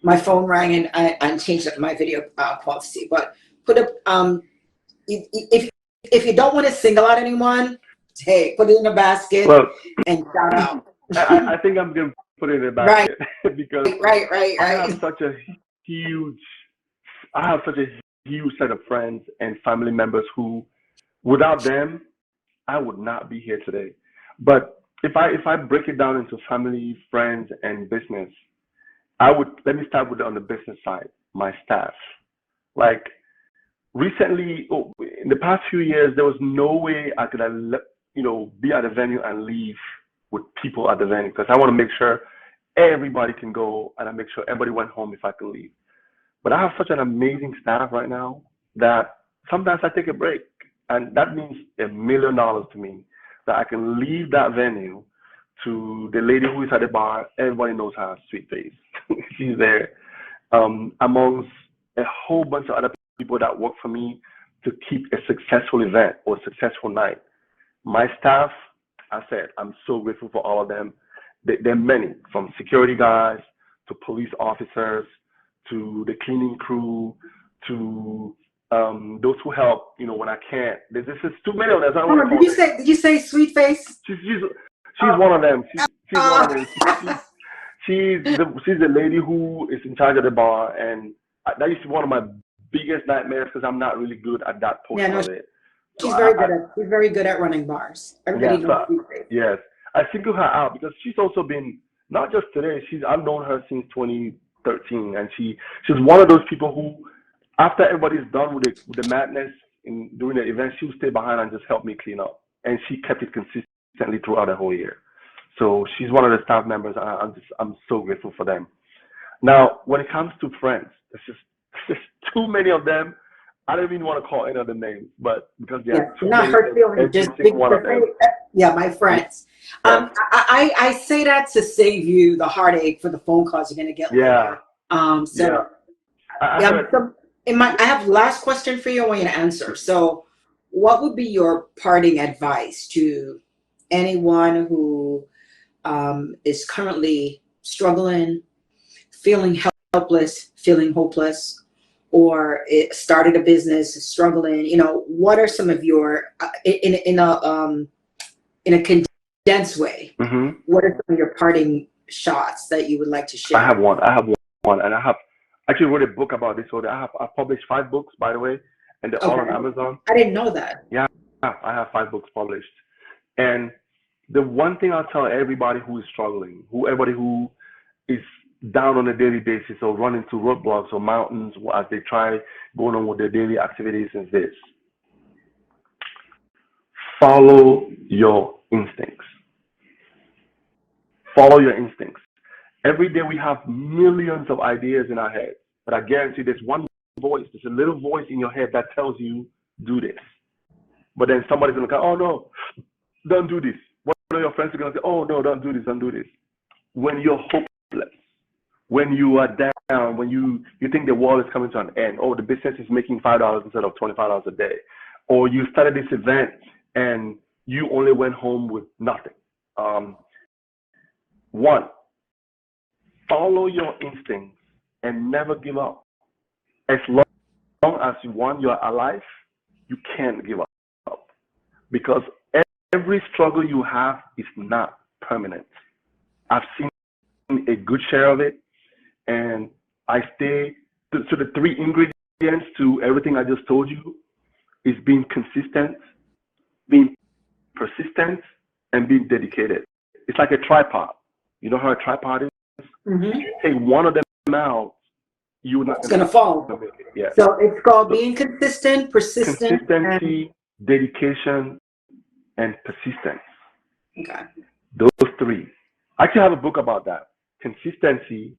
my phone rang and I changed up my video policy. But put up if you don't want to single out anyone, hey, put it in a basket and shout out. I think I'm gonna put it in a basket because right. I have such a huge set of friends and family members who, without them, I would not be here today. But if I break it down into family, friends, and business, let me start with on the business side, my staff. Like recently, in the past few years, there was no way I could be at a venue and leave with people at the venue, because I want to make sure everybody can go, and I make sure everybody went home if I can leave. But I have such an amazing staff right now that sometimes I take a break, and that means $1 million to me, that I can leave that venue to the lady who is at the bar. Everybody knows her, Sweet Face. She's there, amongst a whole bunch of other people that work for me to keep a successful event or a successful night. My staff, I said, I'm so grateful for all of them. There are many, from security guys to police officers to the cleaning crew to those who help, when I can't. There's too many of them. Did you say Sweet Face? She's one of them. She's one of them. she's the lady who is in charge of the bar, and that used to be one of my biggest nightmares because I'm not really good at that portion of it. She's very good at running bars. Everybody knows she's great. Yes, I single her out because she's also been not just today. I've known her since 2013, and she's one of those people who, after everybody's done with the madness in during the event, she'll stay behind and just help me clean up, and she kept it consistently throughout the whole year. So she's one of the staff members. I'm so grateful for them. Now, when it comes to friends, there's just too many of them. I don't even want to call any of the names, but because they are too not many, hurt feelings, just big one of them. Yeah, my friends. Yes. I say that to save you the heartache for the phone calls you're gonna get later. I have last question for you. I want you to answer. So, what would be your parting advice to anyone who is currently struggling, feeling helpless, feeling hopeless, or it started a business, struggling? What are some of your in a condensed way? Mm-hmm. What are some of your parting shots that you would like to share? I have one, and I have actually wrote a book about this. So I've published 5 books, by the way, and they're all on Amazon. I didn't know that. Yeah, I have 5 books published, and the one thing I'll tell everybody who is struggling, everybody who is down on a daily basis or run into roadblocks or mountains as they try going on with their daily activities, is this: follow your instincts. Follow your instincts. Every day we have millions of ideas in our head, but I guarantee there's one voice, there's a little voice in your head that tells you, do this. But then somebody's going to go, oh no, don't do this. One of your friends are going to say, oh no, don't do this, don't do this. When you're hopeless, when you are down, when you think the world is coming to an end, oh, the business is making $5 instead of $25 a day, or you started this event and you only went home with nothing. One, follow your instincts and never give up. As long as you're alive, you can't give up, because every struggle you have is not permanent. I've seen a good share of it, and I stay to the 3 ingredients to everything I just told you is being consistent, being persistent, and being dedicated. It's like a tripod. You know how a tripod is? Mm-hmm. If you take one of them out, you're not going to fall. Yeah. So it's called being consistent, persistent, consistency, dedication, and persistence. Okay. Those 3. I actually have a book about that: consistency,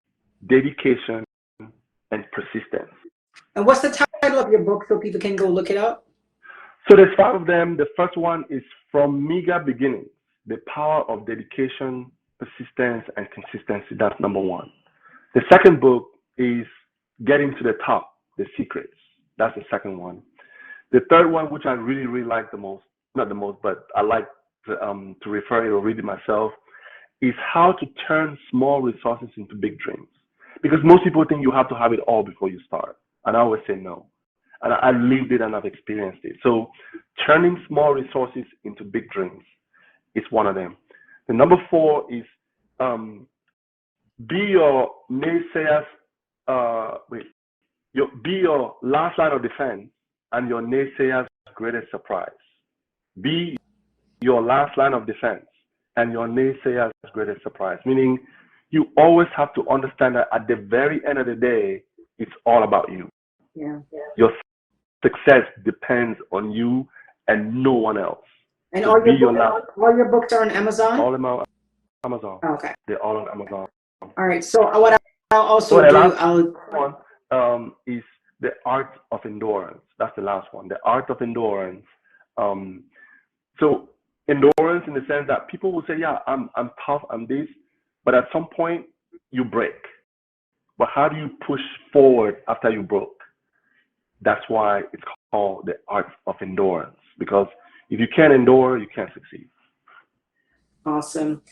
dedication, and persistence. And what's the title of your book so people can go look it up? So there's 5 of them. The first one is From Meager Beginnings: The Power of Dedication, Persistence, and Consistency. That's number 1. The second book is Getting to the Top: The Secrets. That's the second one. The third one, which I really, really like the most, not the most, but I like to refer it or read it myself, is How to Turn Small Resources into Big Dreams. Because most people think you have to have it all before you start. And I always say no. And I lived it and I've experienced it. So turning small resources into big dreams is one of them. The number 4 is be your naysayers, be your last line of defense and your naysayers' greatest surprise. Be your last line of defense and your naysayers' greatest surprise. Meaning, you always have to understand that at the very end of the day, it's all about you. Yeah. Your success depends on you and no one else. And so all your books are on Amazon? All of them are on Amazon. Okay. They're all on Amazon. All right. So what I'll also do, one is The Art of Endurance. That's the last one. The Art of Endurance. So endurance in the sense that people will say, yeah, I'm tough, I'm this, but at some point you break. But how do you push forward after you broke? That's why it's called The Art of Endurance, because if you can't endure, you can't succeed. Awesome.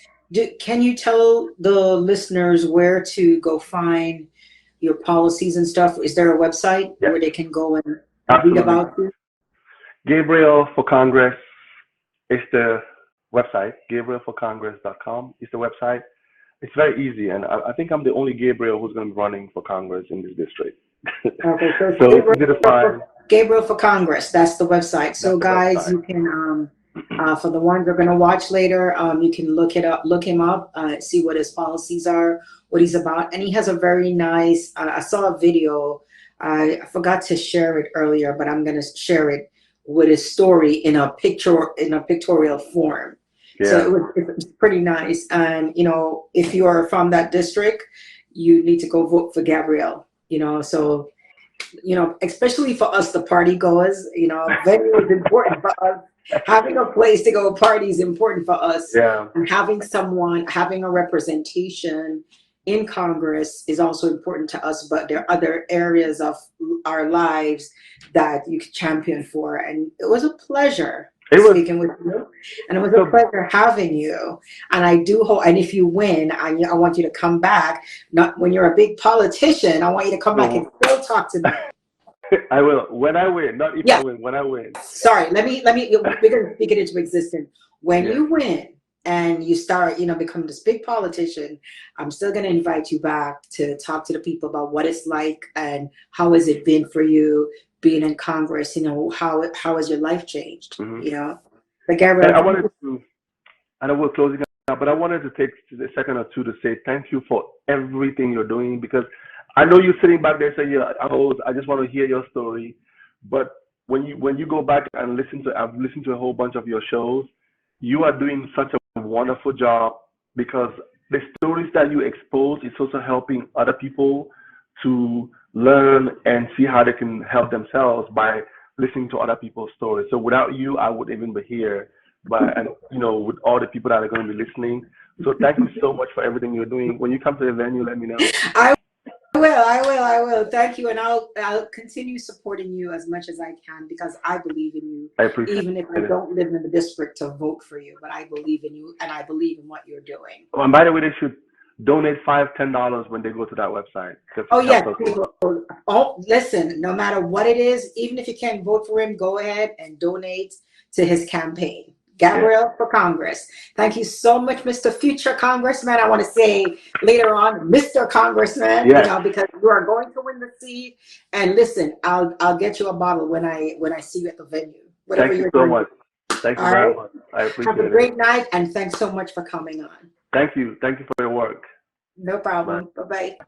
Can you tell the listeners where to go find your policies and stuff? Is there a website where they can go and read about you? Gabriel for Congress is the website. GabrielForCongress.com is the website. It's very easy, and I think I'm the only Gabriel who's going to be running for Congress in this district. Okay, so So it's easy to find. Gabriel for Congress. That's the website. So guys, you can for the ones that are going to watch later, you can look him up, see what his policies are, what he's about, and he has a very nice. I saw a video. I forgot to share it earlier, but I'm going to share it with his story in a pictorial form. Yeah. So it's pretty nice. And you know, if you are from that district, you need to go vote for Gabriel. You know, so you know, especially for us, the party goers, you know, venue is important for us. Having a place to go party is important for us. Yeah. And having a representation in Congress is also important to us. But there are other areas of our lives that you could champion for. And it was a pleasure speaking with you. And it was a pleasure having you. And I do hope, and if you win, I want you to come back. Not when you're a big politician, I want you to come back and still talk to me. I will when I win, not if I win. When I win. Sorry, let me. We're gonna speak it into existence. When you win and you start, you know, become this big politician, I'm still gonna invite you back to talk to the people about what it's like and how has it been for you being in Congress. You know, how has your life changed? Mm-hmm. You know, but Gabriel, I wanted to, and I will closing out, but I wanted to take a second or two to say thank you for everything you're doing, because I know you're sitting back there saying, "Yeah, I just want to hear your story." But when you go back and I've listened to a whole bunch of your shows. You are doing such a wonderful job, because the stories that you expose is also helping other people to learn and see how they can help themselves by listening to other people's stories. So without you, I wouldn't even be here. And you know, with all the people that are going to be listening. So thank you so much for everything you're doing. When you come to the venue, let me know. I will. Thank you, and I'll continue supporting you as much as I can, because I believe in you. I appreciate it. Even if I don't live in the district to vote for you, but I believe in you, and I believe in what you're doing. Oh, and by the way, they should donate $5-10 when they go to that website. Oh yes, people. Oh, listen. No matter what it is, even if you can't vote for him, go ahead and donate to his campaign. Gabriel for Congress. Thank you so much, Mr. Future Congressman. I want to say later on, Mr. Congressman, you know, because you are going to win the seat. And listen, I'll get you a bottle when I see you at the venue. Thank you so much. Thank you very much. I appreciate it. Have a great night, and thanks so much for coming on. Thank you. Thank you for your work. No problem. Bye-bye.